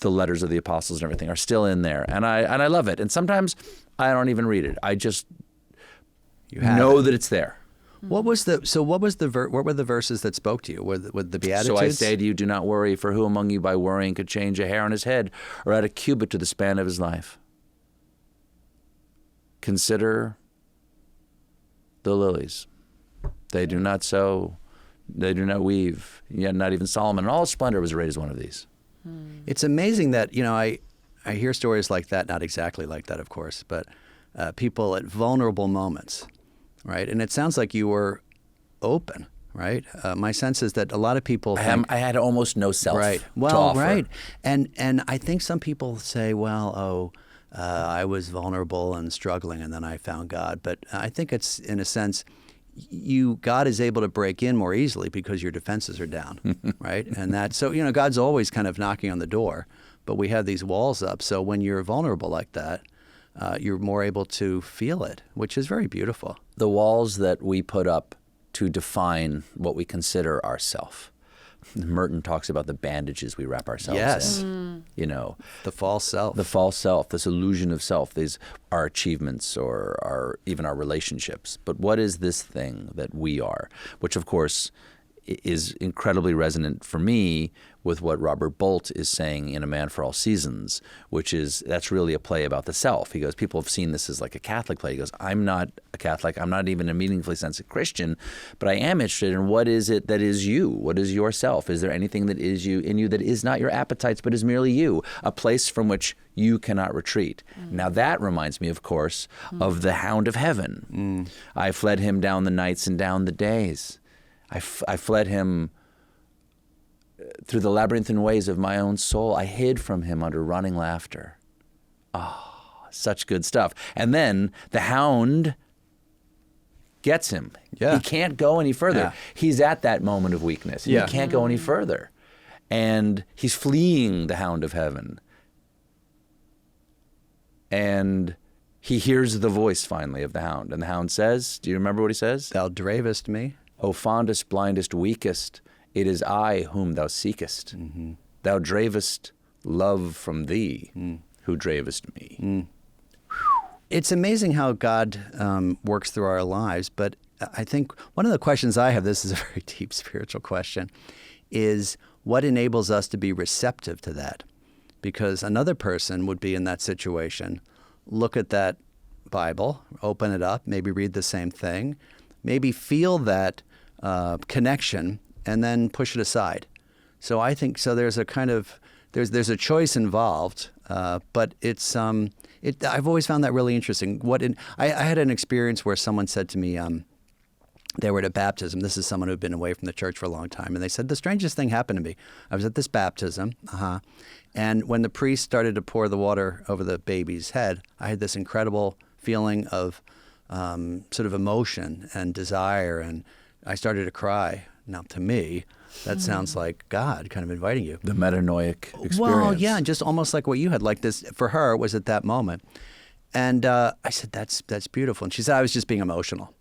S3: letters of the apostles and everything are still in there. And I love it. And sometimes I don't even read it. I just know that it's there.
S1: What were the verses that spoke to you? Were the Beatitudes?
S3: "So I say to you, do not worry, for who among you by worrying could change a hair on his head or add a cubit to the span of his life? Consider the lilies. They do not sow, they do not weave, yet not even Solomon in all his splendor was arrayed as one of these."
S1: It's amazing that, I hear stories like that, not exactly like that, of course, but people at vulnerable moments, right? And it sounds like you were open, right? My sense is that a lot of people
S3: I had almost no self
S1: right.
S3: to
S1: Well,
S3: offer.
S1: right. And I think some people say, well, I was vulnerable and struggling, and then I found God. But I think it's, in a sense, God is able to break in more easily because your defenses are down, right? And so God's always kind of knocking on the door, but we have these walls up. So when you're vulnerable like that, you're more able to feel it, which is very beautiful.
S3: The walls that we put up to define what we consider ourself. Merton talks about the bandages we wrap ourselves in.
S1: The false self.
S3: The false self, this illusion of self, these our achievements or even our relationships. But what is this thing that we are? Which, of course, is incredibly resonant for me with what Robert Bolt is saying in A Man for All Seasons, which is that's really a play about the self. He goes, people have seen this as like a Catholic play. He goes, I'm not a Catholic. I'm not even a meaningfully sense a Christian, but I am interested in what is it that is you? What is yourself? Is there anything that is you in you that is not your appetites, but is merely you, a place from which you cannot retreat? Now that reminds me, of course, of the Hound of Heaven. I fled him down the nights and down the days. I fled him through the labyrinthine ways of my own soul. I hid from him under running laughter. Oh, such good stuff. And then the hound gets him.
S1: Yeah.
S3: He can't go any further.
S1: Yeah.
S3: He's at that moment of weakness.
S1: Yeah.
S3: He can't go any further. And he's fleeing the Hound of Heaven. And he hears the voice finally of the hound. And the hound says, do you remember what he says?
S1: Thou dravest me.
S3: O fondest, blindest, weakest, it is I whom thou seekest. Thou dravest love from thee, who dravest me.
S1: It's amazing how God works through our lives, but I think one of the questions I have, this is a very deep spiritual question, is what enables us to be receptive to that? Because another person would be in that situation, look at that Bible, open it up, maybe read the same thing, maybe feel that connection, and then push it aside. So I think there's a kind of there's a choice involved, but it's I've always found that really interesting. I had an experience where someone said to me, they were at a baptism. This is someone who had been away from the church for a long time, and they said the strangest thing happened to me. I was at this baptism, and when the priest started to pour the water over the baby's head, I had this incredible feeling of sort of emotion and desire, and I started to cry. Now, to me, that sounds like God kind of inviting you.
S3: The metanoic experience.
S1: Well, yeah, and just almost like what you had, like this, for her, was at that moment. And I said, that's beautiful. And she said, I was just being emotional.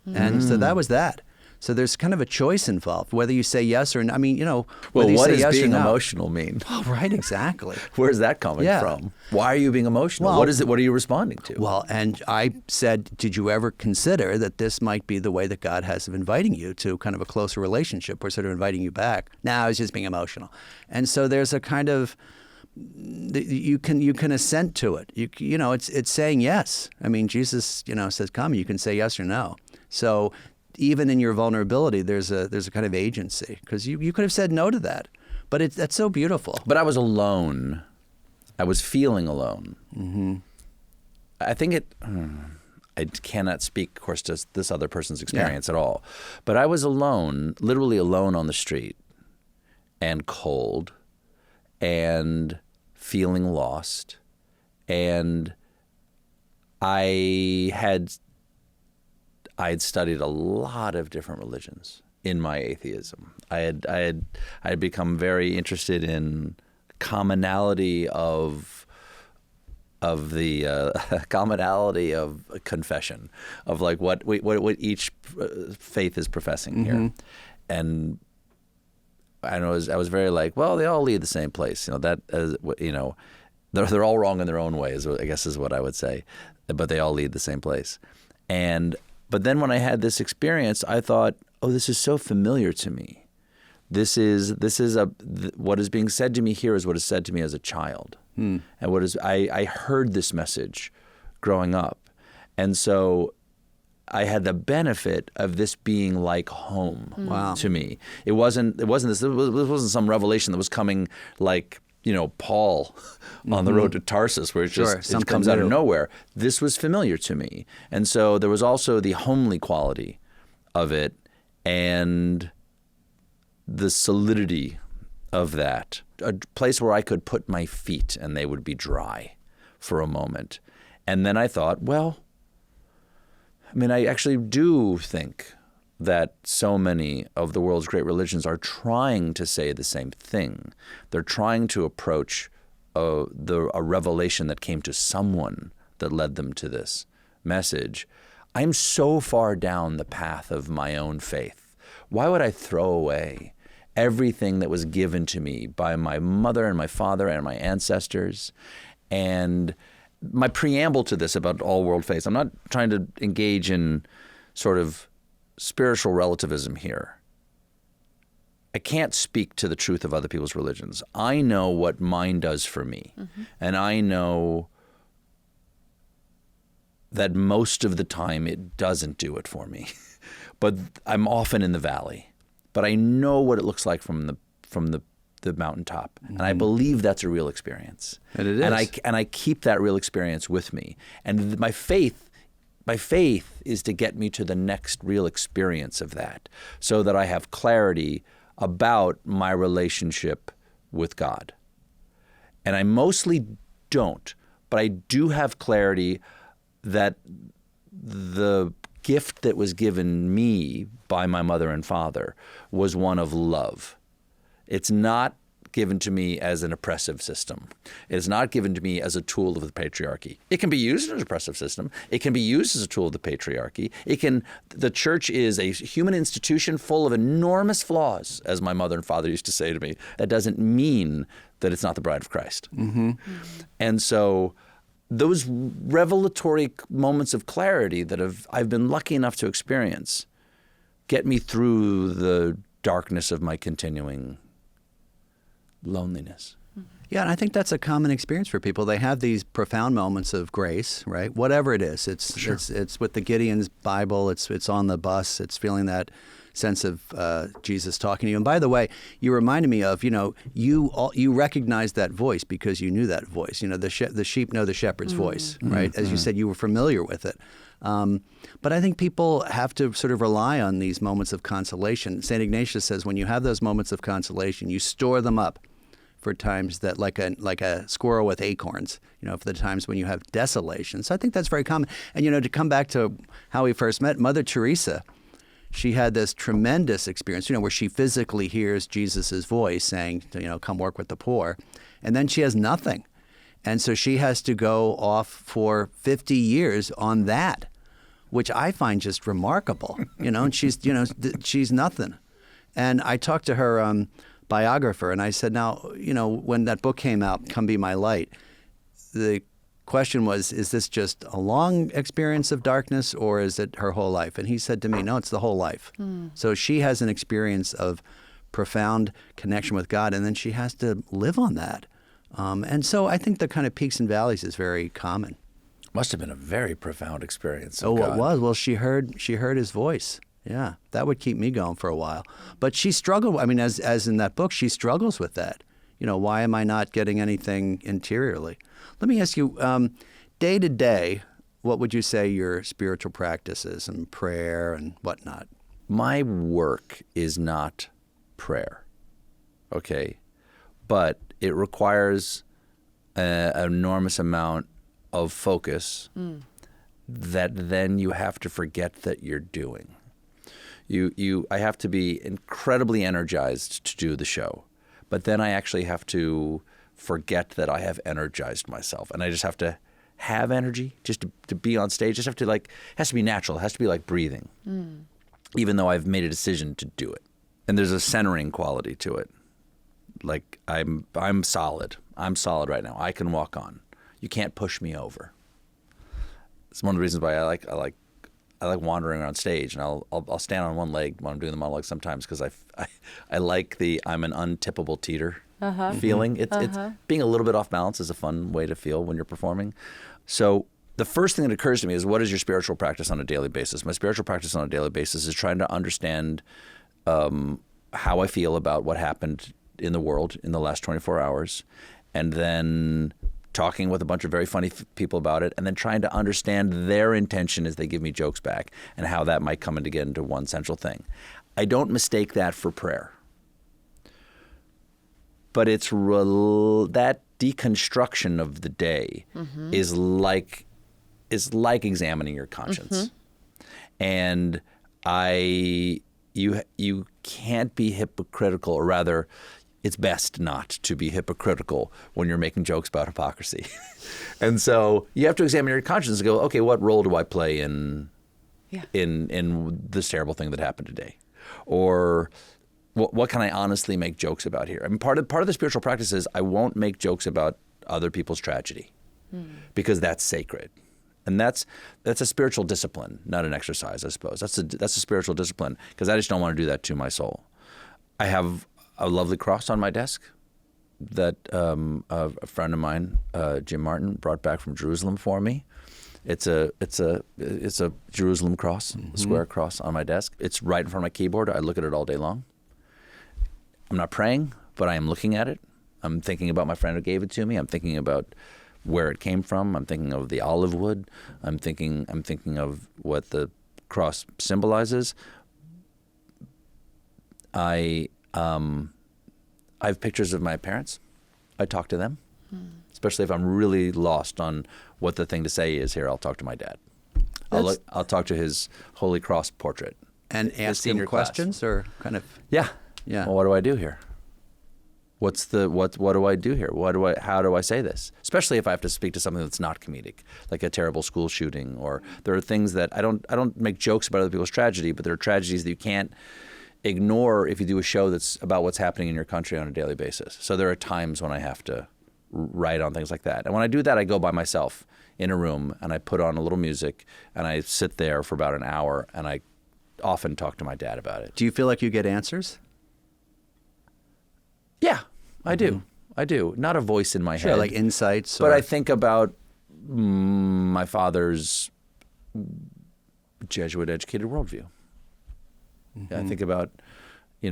S1: And so that was that. So there's kind of a choice involved, whether you say yes or no. I mean,
S3: Well,
S1: whether you
S3: what
S1: say
S3: does
S1: yes
S3: being
S1: or no.
S3: emotional mean?
S1: Oh, right, exactly.
S3: Where's that coming from? Why are you being emotional?
S1: Well,
S3: What is it? What are you responding to?
S1: Well, and I said, did you ever consider that this might be the way that God has of inviting you to kind of a closer relationship, or sort of inviting you back? No, I was just being emotional. And so there's a kind of, you can assent to it. It's saying yes. I mean, Jesus, says, come. You can say yes or no. So even in your vulnerability, there's a kind of agency, because you could have said no to that, but that's so beautiful.
S3: But I was alone. I was feeling alone. Mm-hmm. I think I cannot speak, of course, to this other person's experience at all. But I was alone, literally alone on the street, and cold, and feeling lost, and I had studied a lot of different religions in my atheism. I had become very interested in commonality of the commonality of confession, of like what each faith is professing here, and I was very like, well, they all lead the same place. They're all wrong in their own ways, I guess is what I would say, but they all lead the same place. But then when I had this experience, I thought, oh, this is so familiar to me. This is what is being said to me here is what is said to me as a child. And I heard this message growing up. And so I had the benefit of this being like home to me. It wasn't some revelation that was coming like, Paul on the road to Tarsus, where it comes out of nowhere. This was familiar to me. And so there was also the homely quality of it and the solidity of that. A place where I could put my feet and they would be dry for a moment. And then I thought, well, I actually do think that so many of the world's great religions are trying to say the same thing. They're trying to approach a revelation that came to someone that led them to this message. I'm so far down the path of my own faith. Why would I throw away everything that was given to me by my mother and my father and my ancestors? And my preamble to this about all world faiths, I'm not trying to engage in sort of spiritual relativism here. I can't speak to the truth of other people's religions. I know what mine does for me. And I know that most of the time it doesn't do it for me. But I'm often in the valley. But I know what it looks like from the mountaintop. And I believe that's a real experience.
S1: And it is.
S3: And I keep that real experience with me. And my faith is to get me to the next real experience of that, so that I have clarity about my relationship with God. And I mostly don't, but I do have clarity that the gift that was given me by my mother and father was one of love. It's not given to me as an oppressive system. It is not given to me as a tool of the patriarchy. It can be used as an oppressive system. It can be used as a tool of the patriarchy. The church is a human institution full of enormous flaws, as my mother and father used to say to me. That doesn't mean that it's not the bride of Christ. And so those revelatory moments of clarity that I've been lucky enough to experience get me through the darkness of my continuing loneliness.
S1: Yeah, and I think that's a common experience for people. They have these profound moments of grace, right? Whatever it is, it's with the Gideon's Bible. It's on the bus. It's feeling that sense of Jesus talking to you. And by the way, you reminded me of, you recognized that voice because you knew that voice. The sheep know the shepherd's voice, right? As you said, you were familiar with it. But I think people have to sort of rely on these moments of consolation. St. Ignatius says when you have those moments of consolation, you store them up for times that, like a squirrel with acorns, for the times when you have desolation. So I think that's very common. And, to come back to how we first met, Mother Teresa, she had this tremendous experience, where she physically hears Jesus's voice saying, come work with the poor. And then she has nothing. And so she has to go off for 50 years on that, which I find just remarkable, and she's nothing. And I talked to her biographer, and I said, now, when that book came out, Come Be My Light, the question was, is this just a long experience of darkness or is it her whole life? And he said to me, no, it's the whole life. So she has an experience of profound connection with God, and then she has to live on that. And so I think the kind of peaks and valleys is very common.
S3: Must have been a very profound experience.
S1: Oh, it was. Well, she heard his voice. Yeah, that would keep me going for a while. But she struggled. I mean, as in that book, she struggles with that. Why am I not getting anything interiorly? Let me ask you, day to day, what would you say your spiritual practice is and prayer and whatnot?
S3: My work is not prayer, okay? But it requires an enormous amount of focus that then you have to forget that you're doing. I have to be incredibly energized to do the show, but then I actually have to forget that I have energized myself, and I just have to have energy just to be on stage. Just have to it has to be natural. It has to be like breathing, even though I've made a decision to do it. And there's a centering quality to it. Like I'm solid. I'm solid right now. I can walk on. You can't push me over. It's one of the reasons why I like wandering around stage, and I'll stand on one leg when I'm doing the monologue sometimes because I like I'm an untippable teeter feeling. It's being a little bit off balance is a fun way to feel when you're performing. So the first thing that occurs to me is, what is your spiritual practice on a daily basis? My spiritual practice on a daily basis is trying to understand how I feel about what happened in the world in the last 24 hours, and then talking with a bunch of very funny people about it, and then trying to understand their intention as they give me jokes back and how that might come into one central thing. I don't mistake that for prayer. But it's that deconstruction of the day is like examining your conscience. And you can't be hypocritical, or rather, it's best not to be hypocritical when you're making jokes about hypocrisy. And so you have to examine your conscience and go, okay, what role do I play in this terrible thing that happened today? Or what can I honestly make jokes about here? I mean, part of the spiritual practice is I won't make jokes about other people's tragedy because that's sacred. And that's a spiritual discipline, not an exercise, I suppose. That's a spiritual discipline because I just don't want to do that to my soul. I have a lovely cross on my desk that a friend of mine, Jim Martin, brought back from Jerusalem for me. It's a Jerusalem cross, a square cross on my desk. It's right in front of my keyboard. I look at it all day long. I'm not praying, but I am looking at it. I'm thinking about my friend who gave it to me. I'm thinking about where it came from. I'm thinking of the olive wood. I'm thinking of what the cross symbolizes. I have pictures of my parents. I talk to them, especially if I'm really lost on what the thing to say is here. I'll talk to my dad. I'll talk to his Holy Cross portrait.
S1: And ask him questions or kind of...
S3: Yeah. Well, what do I do here? What do I do here? How do I say this? Especially if I have to speak to something that's not comedic, like a terrible school shooting, or there are things that I don't make jokes about other people's tragedy, but there are tragedies that you can't ignore if you do a show that's about what's happening in your country on a daily basis. So there are times when I have to write on things like that. And when I do that, I go by myself in a room and I put on a little music and I sit there for about an hour and I often talk to my dad about it.
S1: Do you feel like you get answers?
S3: Yeah, I do. I do. Not a voice in my head.
S1: Like insights.
S3: But I think about my father's Jesuit-educated worldview. I think about, I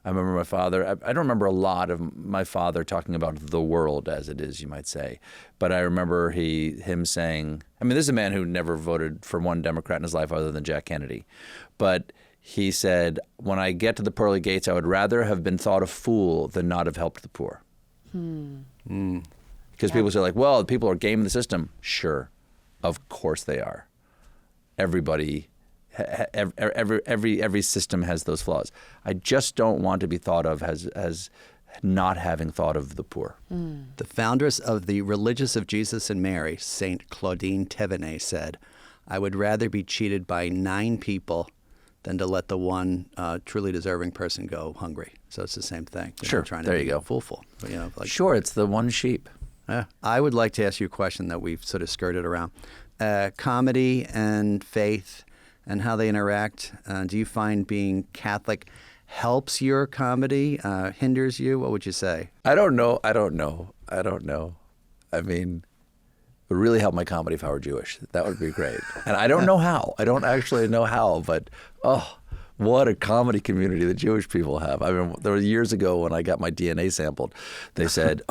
S3: remember my father. I don't remember a lot of my father talking about the world as it is, you might say. But I remember him saying, this is a man who never voted for one Democrat in his life other than Jack Kennedy. But he said, when I get to the pearly gates, I would rather have been thought a fool than not have helped the poor. Because people say, well, people are gaming the system. Sure, of course they are. Everybody, every system has those flaws. I just don't want to be thought of as not having thought of the poor.
S1: The foundress of the Religious of Jesus and Mary, Saint Claudine Thévenet, said, "I would rather be cheated by 9 people than to let the one truly deserving person go hungry." So it's the same thing.
S3: Sure,
S1: trying
S3: there
S1: to
S3: you
S1: be
S3: go.
S1: Foolful.
S3: Sure, it's the one sheep.
S1: I would like to ask you a question that we've sort of skirted around. Comedy and faith and how they interact. Do you find being Catholic helps your comedy, hinders you? What would you say?
S3: I don't know. It would really help my comedy if I were Jewish. That would be great. And I don't know how. I don't actually know how, but what a comedy community the Jewish people have. There were years ago when I got my DNA sampled, they said,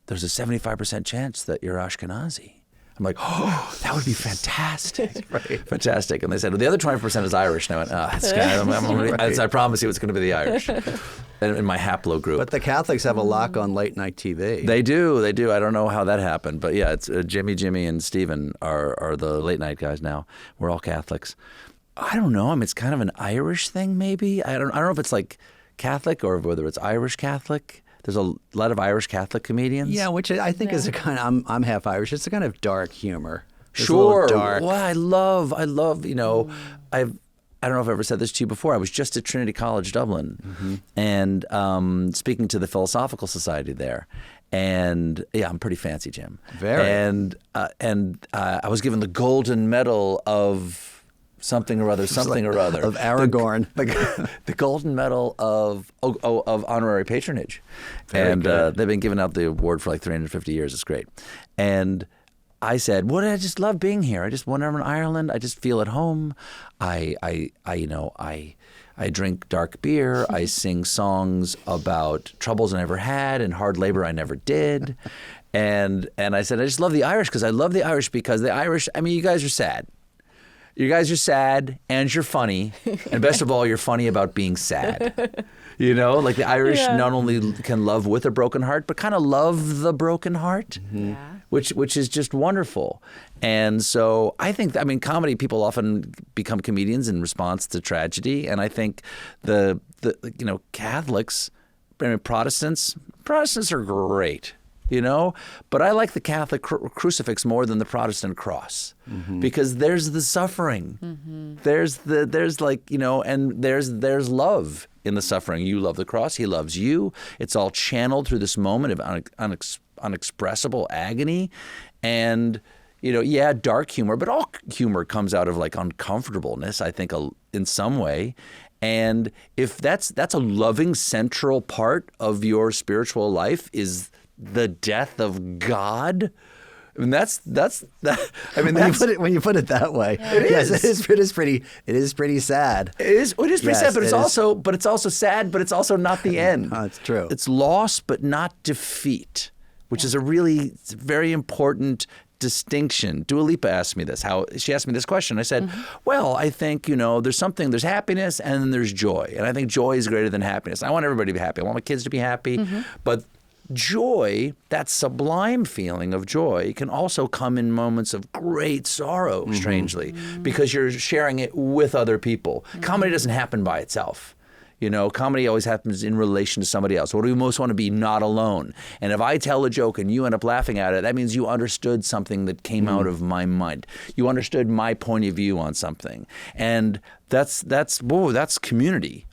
S3: there's a 75% chance that you're Ashkenazi. I'm like, that would be fantastic.
S1: Right.
S3: Fantastic. And they said, well, the other 20% is Irish. And I went, I promise you it's going to be the Irish in my haplogroup.
S1: But the Catholics have a lock on late night TV.
S3: They do. I don't know how that happened. But yeah, it's Jimmy, and Stephen are the late night guys now. We're all Catholics. I don't know. It's kind of an Irish thing, maybe. I don't know if it's like Catholic or whether it's Irish Catholic. There's a lot of Irish Catholic comedians.
S1: Yeah, which I think is a kind of, I'm half Irish. It's a kind of dark humor. It's
S3: sure.
S1: Dark.
S3: Well, I love, I don't know if I've ever said this to you before. I was just at Trinity College, Dublin, and speaking to the Philosophical Society there. And yeah, I'm pretty fancy, Jim.
S1: Very.
S3: And I was given the golden medal of something or other,
S1: of Aragorn,
S3: the golden medal of honorary patronage.
S1: Very good.
S3: They've been giving out the award for like 350 years. It's great. And I said, "Well, I just love being here. Whenever I'm in Ireland, I just feel at home. I drink dark beer. I sing songs about troubles I never had and hard labor I never did." And I said, "I just love the Irish because I love the Irish because the Irish. You guys are sad. You guys are sad and you're funny, and best of all, you're funny about being sad. Like the Irish not only can love with a broken heart, but kind of love the broken heart, which is just wonderful. And so I think, comedy, people often become comedians in response to tragedy, and I think the Catholics, Protestants are great. But I like the Catholic crucifix more than the Protestant cross because there's the suffering. There's love in the suffering. You love the cross. He loves you. It's all channeled through this moment of unexpressible agony. And, dark humor, but all humor comes out of like uncomfortableness, I think, in some way. And if that's a loving central part of your spiritual life is the death of God. When
S1: you put it that way, yes, it is pretty sad.
S3: It is pretty sad, but it's also sad, but it's also not the end.
S1: It's true.
S3: It's loss, but not defeat, which is a really very important distinction. Dua Lipa asked me this. She asked me this question. I said, well, I think, there's happiness and then there's joy. And I think joy is greater than happiness. I want everybody to be happy. I want my kids to be happy. But joy, that sublime feeling of joy, can also come in moments of great sorrow, strangely, because you're sharing it with other people. Comedy doesn't happen by itself. Comedy always happens in relation to somebody else. What do we most want to be? Not alone. And if I tell a joke and you end up laughing at it, that means you understood something that came out of my mind. You understood my point of view on something. And that's community.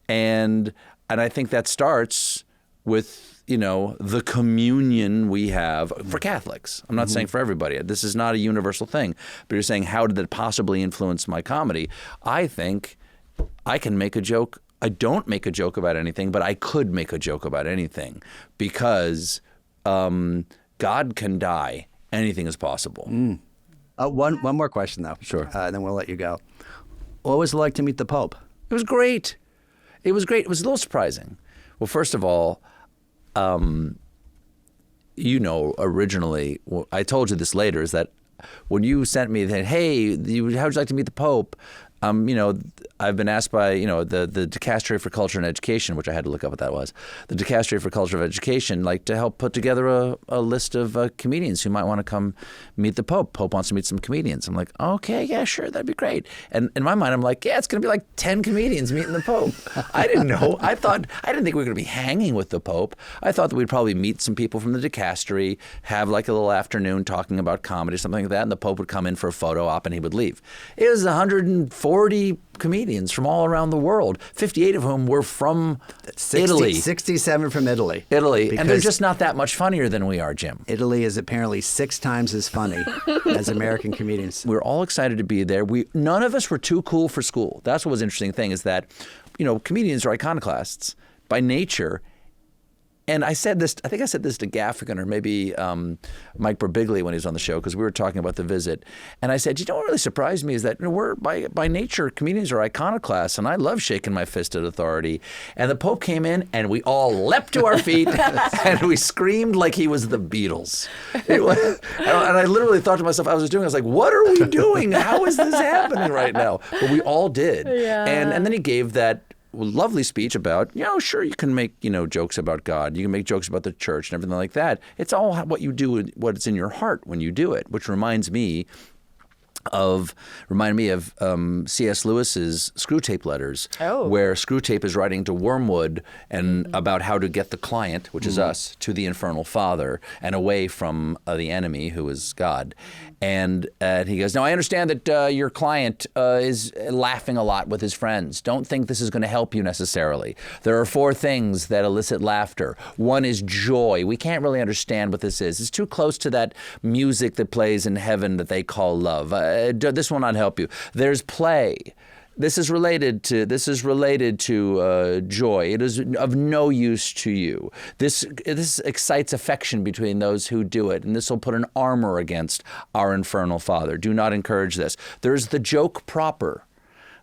S3: And I think that starts with the communion we have for Catholics. I'm not saying for everybody. This is not a universal thing. But you're saying, how did that possibly influence my comedy? I think I can make a joke. I don't make a joke about anything, but I could make a joke about anything because God can die. Anything is possible.
S1: One more question, though.
S3: Sure.
S1: Then we'll let you go. What was it like to meet the Pope?
S3: It was great. It was great. It was a little surprising. Well, first of all, originally, I told you this later, is that when you sent me that, hey, how'd you like to meet the Pope? I've been asked by, the Dicastery for Culture and Education, which I had to look up what that was, the Dicastery for Culture and Education, to help put together a list of comedians who might want to come meet the Pope. Pope wants to meet some comedians. I'm like, okay, yeah, sure, that'd be great. And in my mind, I'm like, yeah, it's going to be like 10 comedians meeting the Pope. I didn't know. I didn't think we were going to be hanging with the Pope. I thought that we'd probably meet some people from the Dicastery, have like a little afternoon talking about comedy, something like that, and the Pope would come in for a photo op and he would leave. It was 140 comedians from all around the world, 58 of whom were from Italy.
S1: 67 from Italy.
S3: And they're just not that much funnier than we are, Jim.
S1: Italy is apparently 6 times as funny as American comedians.
S3: We were all excited to be there. None of us were too cool for school. That's what was interesting thing is that, comedians are iconoclasts by nature. And I think I said this to Gaffigan or maybe Mike Birbiglia when he was on the show, because we were talking about The Visit. And I said, what really surprised me is that we're by nature, comedians are iconoclasts, and I love shaking my fist at authority. And the Pope came in, and we all leapt to our feet, and we screamed like he was the Beatles. And I literally thought to myself, I was like, what are we doing? How is this happening right now? But we all did.
S2: Yeah.
S3: And then he gave that lovely speech about, sure, you can make, jokes about God. You can make jokes about the church and everything like that. It's all what you do, what's in your heart when you do it, which reminded me of C.S. Lewis's Screwtape Letters, where Screwtape is writing to Wormwood and about how to get the client, which is us, to the infernal father and away from the enemy, who is God. And he goes, now I understand that your client is laughing a lot with his friends. Don't think this is going to help you necessarily. There are 4 things that elicit laughter. One is joy. We can't really understand what this is. It's too close to that music that plays in heaven that they call love. This will not help you. There's play. This is related to joy. It is of no use to you. This excites affection between those who do it, and this will put an armor against our infernal father. Do not encourage this. There's the joke proper.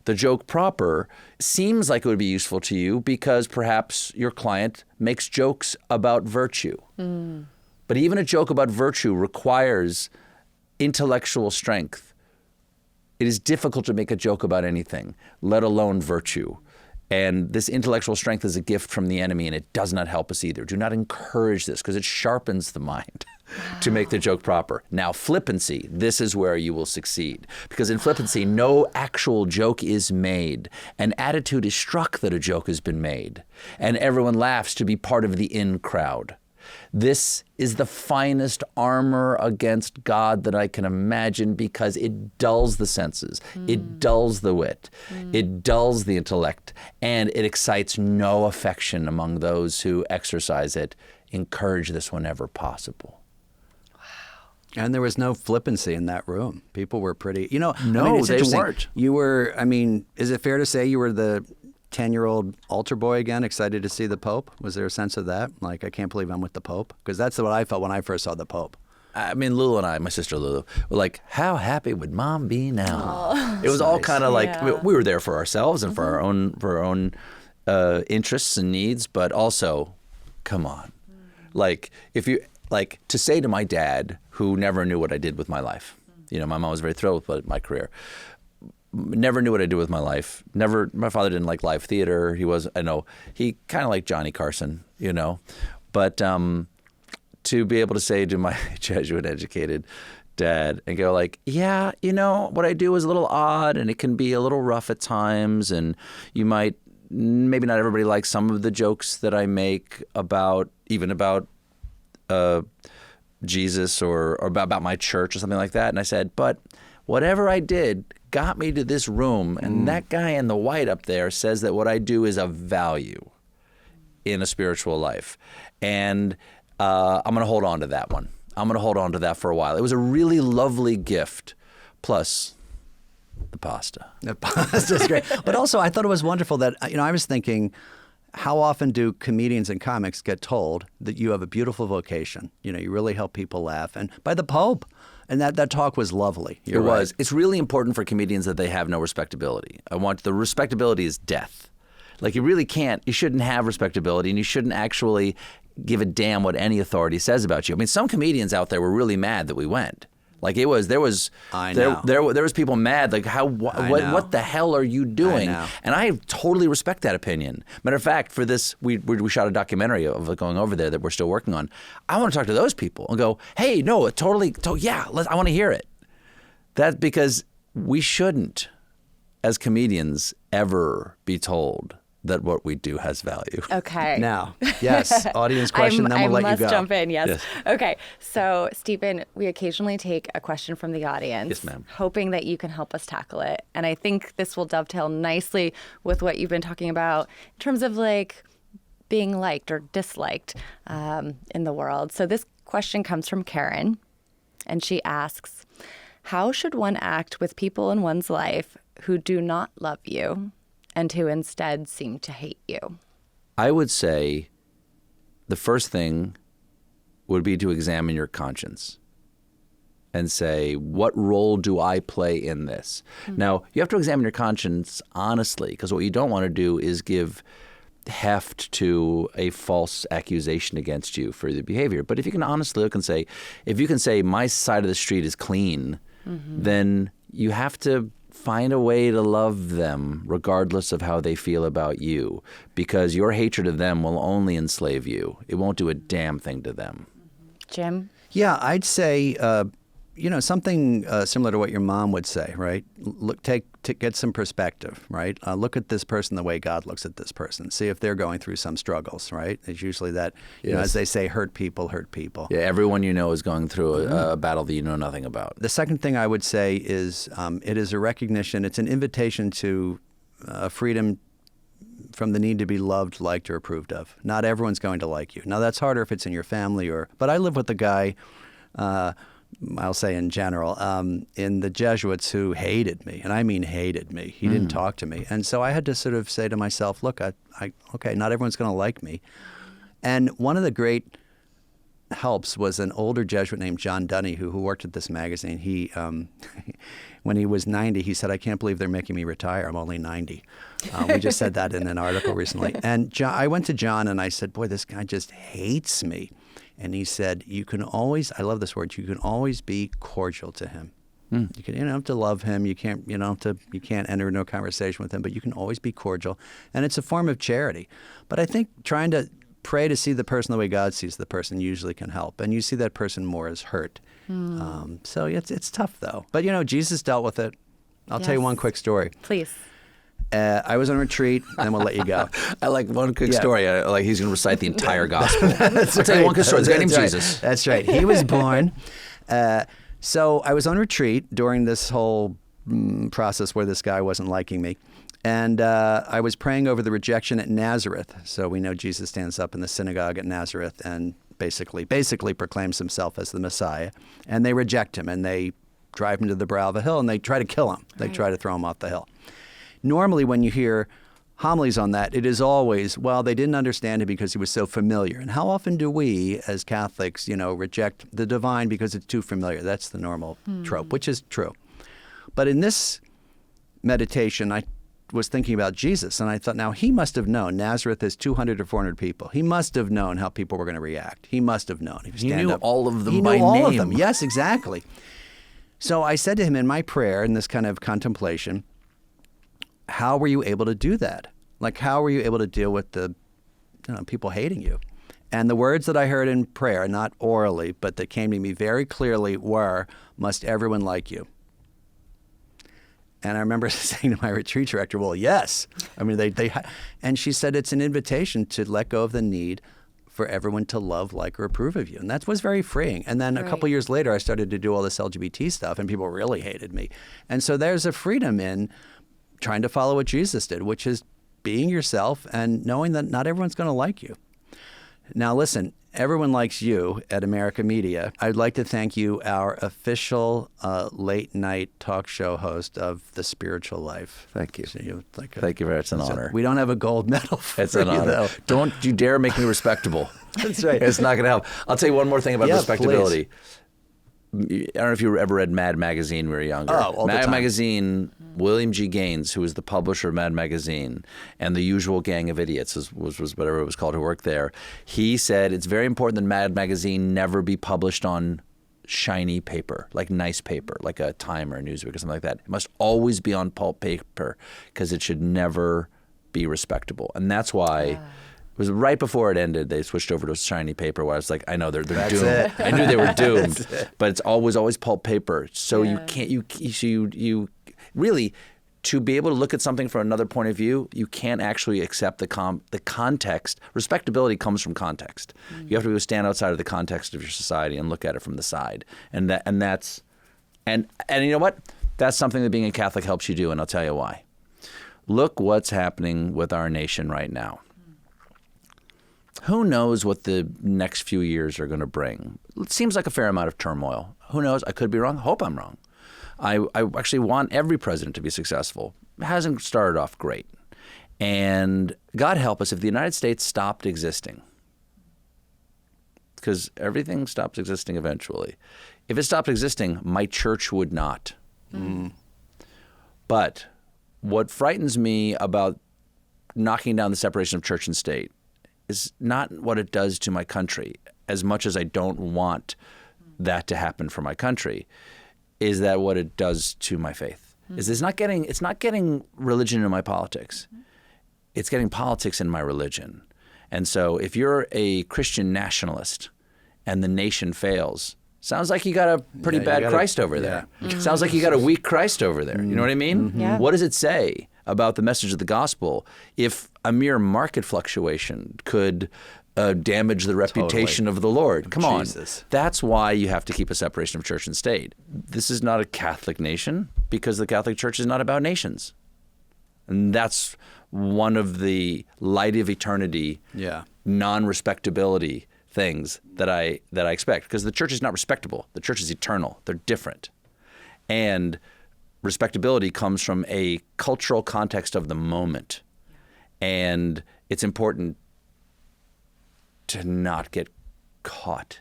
S3: The joke proper seems like it would be useful to you because perhaps your client makes jokes about virtue. But even a joke about virtue requires intellectual strength. It is difficult to make a joke about anything, let alone virtue. And this intellectual strength is a gift from the enemy, and it does not help us either. Do not encourage this, because it sharpens the mind to make the joke proper. Now, flippancy, this is where you will succeed. Because in flippancy, no actual joke is made. An attitude is struck that a joke has been made, and everyone laughs to be part of the in crowd. This is the finest armor against God that I can imagine, because it dulls the senses, it dulls the wit, it dulls the intellect, and it excites no affection among those who exercise it. Encourage this whenever possible.
S1: And there was no flippancy in that room. People were pretty,
S3: No, they weren't.
S1: You were, is it fair to say you were the 10-year-old altar boy again, excited to see the Pope? Was there a sense of that? Like, I can't believe I'm with the Pope? Because that's what I felt when I first saw the Pope.
S3: Lulu and I, my sister Lulu, were like, how happy would Mom be now? It was all kind of like, we were there for ourselves and for our own interests and needs, but also, come on. Like, if you, to say to my dad, who never knew what I did with my life, my mom was very thrilled with my career, never knew what I did with my life. My father didn't like live theater. He kind of liked Johnny Carson, But to be able to say to my Jesuit-educated dad and go like, yeah, what I do is a little odd and it can be a little rough at times, and maybe not everybody likes some of the jokes that I make about Jesus or about my church or something like that. And I said, but whatever I did got me to this room, and that guy in the white up there says that what I do is of value in a spiritual life. And I'm going to hold on to that one. I'm going to hold on to that for a while. It was a really lovely gift, plus the pasta.
S1: The pasta's great. But also, I thought it was wonderful that, I was thinking, how often do comedians and comics get told that you have a beautiful vocation? You really help people laugh. And by the Pope. And that talk was lovely.
S3: It was. It's really important for comedians that they have no respectability. The respectability is death. Like you really can't, you shouldn't have respectability, and you shouldn't actually give a damn what any authority says about you. I mean, some comedians out there were really mad that we went. Like there was people mad. Like what the hell are you doing? And I totally respect that opinion. Matter of fact, for this, we shot a documentary of going over there that we're still working on. I want to talk to those people and go, hey, no, I want to hear it. That's because we shouldn't, as comedians, ever be told that what we do has value.
S2: Okay.
S1: Now, yes, audience question, then we'll let you go.
S2: I must jump in, yes. Okay, so Stephen, we occasionally take a question from the audience.
S3: Yes, ma'am.
S2: Hoping that you can help us tackle it. And I think this will dovetail nicely with what you've been talking about in terms of like being liked or disliked in the world. So this question comes from Karen, and she asks, how should one act with people in one's life who do not love you and who instead seem to hate you?
S3: I would say the first thing would be to examine your conscience and say, what role do I play in this? Mm-hmm. Now, you have to examine your conscience honestly, because what you don't want to do is give heft to a false accusation against you for your behavior. But if you can honestly look and say, if you can say my side of the street is clean, then you have to find a way to love them regardless of how they feel about you, because your hatred of them will only enslave you. It won't do a damn thing to them.
S2: Jim?
S1: Yeah, I'd say, something similar to what your mom would say, right? Get some perspective, right? Look at this person the way God looks at this person. See if they're going through some struggles, right? It's usually that, as they say, hurt people. Yeah,
S3: everyone you know is going through a battle that you know nothing about.
S1: The second thing I would say is it is a recognition, it's an invitation to freedom from the need to be loved, liked, or approved of. Not everyone's going to like you. Now, that's harder if it's in your family but I live with a guy, I'll say in general, in the Jesuits who hated me, and I mean hated me. He didn't talk to me. And so I had to sort of say to myself, look, okay, not everyone's going to like me. And one of the great helps was an older Jesuit named John Dunny who worked at this magazine. He, when he was 90, he said, I can't believe they're making me retire. I'm only 90. We just said that in an article recently. And I went to John and I said, boy, this guy just hates me. And he said, you can always, I love this word, you can always be cordial to him. You don't have to love him. You can't enter into a conversation with him, but you can always be cordial. And it's a form of charity. But I think trying to pray to see the person the way God sees the person usually can help. And you see that person more as hurt. So it's tough, though. But, Jesus dealt with it. I'll tell you one quick story.
S2: Please.
S1: I was on retreat, and then we'll let you go.
S3: I like one quick story. Like he's going to recite the entire gospel. I'll tell you one quick story. There's a guy named Jesus.
S1: That's right. He was born. So I was on retreat during this whole process where this guy wasn't liking me. And I was praying over the rejection at Nazareth. So we know Jesus stands up in the synagogue at Nazareth and basically proclaims himself as the Messiah. And they reject him, and they drive him to the brow of a hill, and they try to kill him. They try to throw him off the hill. Normally, when you hear homilies on that, it is always, well, they didn't understand it because he was so familiar. And how often do we, as Catholics, reject the divine because it's too familiar? That's the normal trope, which is true. But in this meditation, I was thinking about Jesus, and I thought, now, he must have known Nazareth is 200 or 400 people. He must have known how people were going to react. He must have known.
S3: He knew all of them
S1: by name. He knew all of them.
S3: Yes, exactly.
S1: So I said to him in my prayer, in this kind of contemplation, how were you able to do that? Like, how were you able to deal with the people hating you? And the words that I heard in prayer, not orally, but that came to me very clearly were, must everyone like you? And I remember saying to my retreat director, well, yes. I mean, and she said it's an invitation to let go of the need for everyone to love, like, or approve of you. And that was very freeing. And then a couple years later, I started to do all this LGBT stuff, and people really hated me. And so there's a freedom in trying to follow what Jesus did, which is being yourself and knowing that not everyone's going to like you. Now, listen, everyone likes you at America Media. I'd like to thank you, our official late-night talk show host of The Spiritual Life.
S3: Thank you.
S1: So
S3: thank you very much. It's an honor.
S1: We don't have a gold medal for
S3: it's an honor.
S1: Though.
S3: Don't you dare make me respectable.
S1: That's right.
S3: It's not going to help. I'll tell you one more thing about respectability.
S1: Please.
S3: I don't know if you ever read Mad Magazine when we were younger.
S1: Oh, all the
S3: Mad
S1: time.
S3: Magazine, William G. Gaines, who was the publisher of Mad Magazine, and the usual gang of idiots was whatever it was called who worked there. He said it's very important that Mad Magazine never be published on shiny paper, like nice paper, like a Time or a Newsweek or something like that. It must always be on pulp paper because it should never be respectable. And that's why it was right before it ended, they switched over to shiny paper where I was like, I know they're doomed.
S1: it.
S3: I knew they were doomed, but it's always pulp paper. So you can't, you really, to be able to look at something from another point of view, you can't actually accept the context. Respectability comes from context. You have to be able to stand outside of the context of your society and look at it from the side. And that's you know what? That's something that being a Catholic helps you do, and I'll tell you why. Look what's happening with our nation right now. Who knows what the next few years are going to bring? It seems like a fair amount of turmoil. Who knows? I could be wrong. I hope I'm wrong. I actually want every president to be successful. It hasn't started off great. And God help us if the United States stopped existing, because everything stops existing eventually. If it stopped existing, my church would not. But what frightens me about knocking down the separation of church and state is not what it does to my country, as much as I don't want that to happen for my country, is that what it does to my faith. Is it's not getting religion in my politics. It's getting politics in my religion. And so if you're a Christian nationalist and the nation fails, sounds like you got a pretty bad Christ over there. Sounds like you got a weak Christ over there. You know what I mean?
S2: Yeah.
S3: What does it say about the message of the gospel if a mere market fluctuation could damage the reputation of the Lord? Come on. That's why you have to keep a separation of church and state. This is not a Catholic nation because the Catholic Church is not about nations. And that's one of the light of eternity, non-respectability things that I expect, because the church is not respectable. The church is eternal. They're different. And respectability comes from a cultural context of the moment. And it's important to not get caught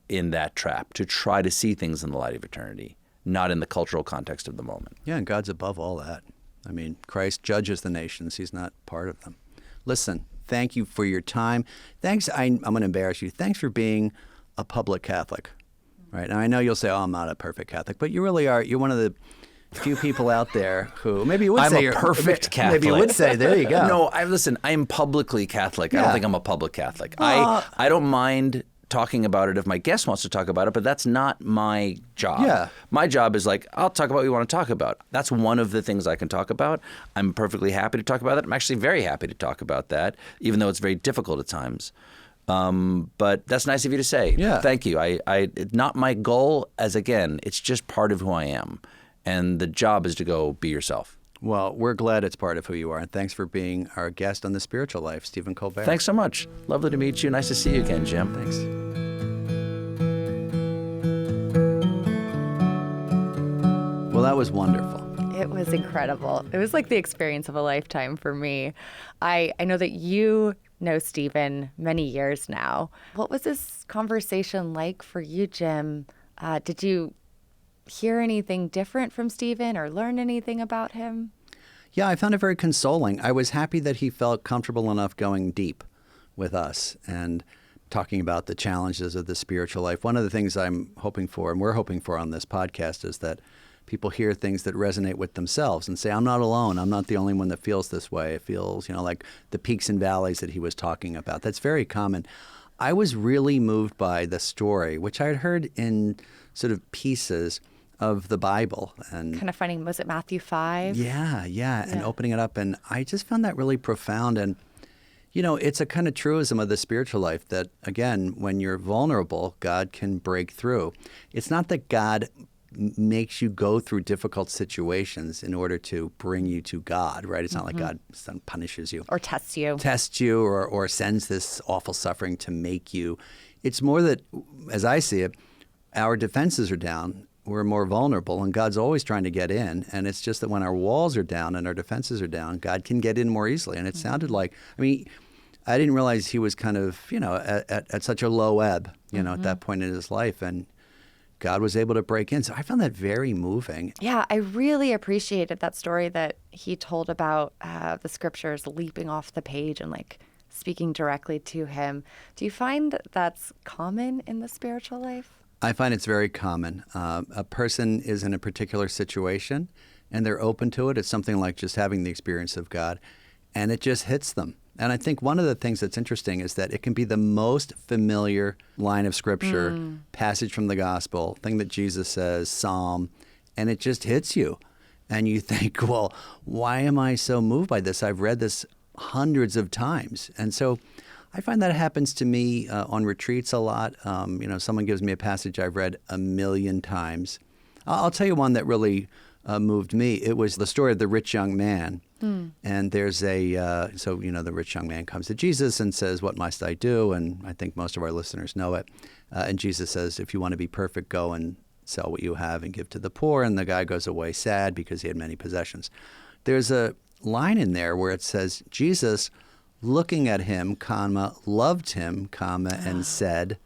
S3: in that trap, to try to see things in the light of eternity, not in the cultural context of the moment.
S1: Yeah, and God's above all that. I mean, Christ judges the nations. He's not part of them. Listen, thank you for your time. Thanks. I'm going to embarrass you. Thanks for being a public Catholic. Right? And I know you'll say, oh, I'm not a perfect Catholic, but you really are. You're one of the few people out there who maybe you would say
S3: you're a perfect Catholic.
S1: Maybe you would say, there you go.
S3: No, I am publicly Catholic. I don't think I'm a public Catholic. I don't mind talking about it if my guest wants to talk about it, but that's not my job.
S1: Yeah.
S3: My job is I'll talk about what you want to talk about. That's one of the things I can talk about. I'm perfectly happy to talk about that. I'm actually very happy to talk about that, even though it's very difficult at times. But that's nice of you to say.
S1: Yeah.
S3: Thank you. It's not my goal, it's just part of who I am. And the job is to go be yourself.
S1: Well, we're glad it's part of who you are. And thanks for being our guest on The Spiritual Life, Stephen Colbert.
S3: Thanks so much. Lovely to meet you. Nice to see you again, Jim.
S1: Thanks. Well, that was wonderful.
S2: It was incredible. It was like the experience of a lifetime for me. I know that you know Stephen many years now. What was this conversation like for you, Jim? Did you hear anything different from Stephen or learn anything about him?
S1: Yeah, I found it very consoling. I was happy that he felt comfortable enough going deep with us and talking about the challenges of the spiritual life. One of the things I'm hoping for, and we're hoping for on this podcast, is that people hear things that resonate with themselves and say, I'm not alone. I'm not the only one that feels this way. It feels, like the peaks and valleys that he was talking about. That's very common. I was really moved by the story, which I had heard in sort of pieces of the Bible. And
S2: kind of funny. Was it Matthew 5?
S1: Yeah. And opening it up. And I just found that really profound. And, it's a kind of truism of the spiritual life that, again, when you're vulnerable, God can break through. It's not that God makes you go through difficult situations in order to bring you to God, right? It's not like God punishes you.
S2: Or tests you.
S1: Or sends this awful suffering to make you. It's more that, as I see it, our defenses are down. We're more vulnerable, and God's always trying to get in. And it's just that when our walls are down and our defenses are down, God can get in more easily. And it sounded like, I didn't realize he was kind of, at such a low ebb, at that point in his life. And God was able to break in. So I found that very moving.
S2: Yeah, I really appreciated that story that he told about the scriptures leaping off the page and like speaking directly to him. Do you find that that's common in the spiritual life?
S1: I find it's very common. A person is in a particular situation and they're open to it. It's something like just having the experience of God, and it just hits them. And I think one of the things that's interesting is that it can be the most familiar line of scripture, passage from the gospel, thing that Jesus says, psalm, and it just hits you. And you think, well, why am I so moved by this? I've read this hundreds of times. And so I find that happens to me on retreats a lot. Someone gives me a passage I've read 1,000,000 times. I'll tell you one that really moved me. It was the story of the rich young man. And there's the rich young man comes to Jesus and says, "What must I do?" And I think most of our listeners know it. And Jesus says, "If you want to be perfect, go and sell what you have and give to the poor." And the guy goes away sad because he had many possessions. There's a line in there where it says, Jesus, looking at him, loved him, and said,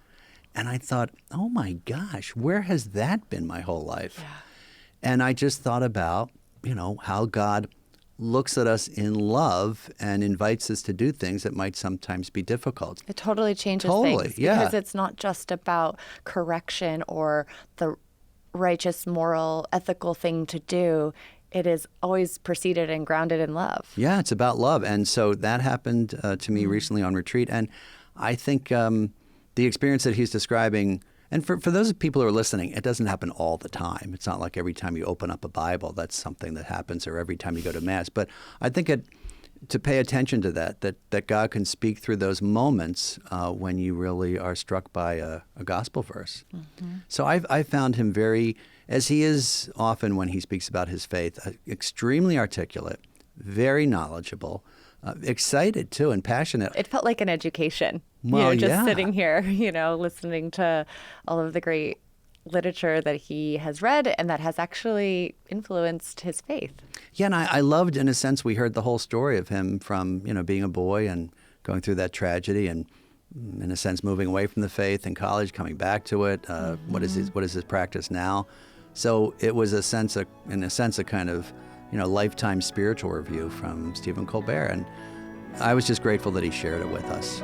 S1: and I thought, oh my gosh, where has that been my whole life?
S2: Yeah.
S1: And I just thought about, how God looks at us in love and invites us to do things that might sometimes be difficult.
S2: It totally changes things because it's not just about correction or the righteous, moral, ethical thing to do. It is always preceded and grounded in love.
S1: Yeah, it's about love. And so that happened to me recently on retreat. And I think the experience that he's describing, and for those people who are listening, it doesn't happen all the time. It's not like every time you open up a Bible, that's something that happens, or every time you go to Mass. But I think to pay attention to that God can speak through those moments when you really are struck by a gospel verse. Mm-hmm. So I found him very, as he is often when he speaks about his faith, extremely articulate, very knowledgeable, excited too, and passionate.
S2: It felt like an education.
S1: Well,
S2: Sitting here, listening to all of the great literature that he has read and that has actually influenced his faith.
S1: Yeah, and I loved, in a sense, we heard the whole story of him from, being a boy and going through that tragedy and, in a sense, moving away from the faith in college, coming back to it. What is his practice now? So it was in a sense, a kind of, lifetime spiritual review from Stephen Colbert. And I was just grateful that he shared it with us.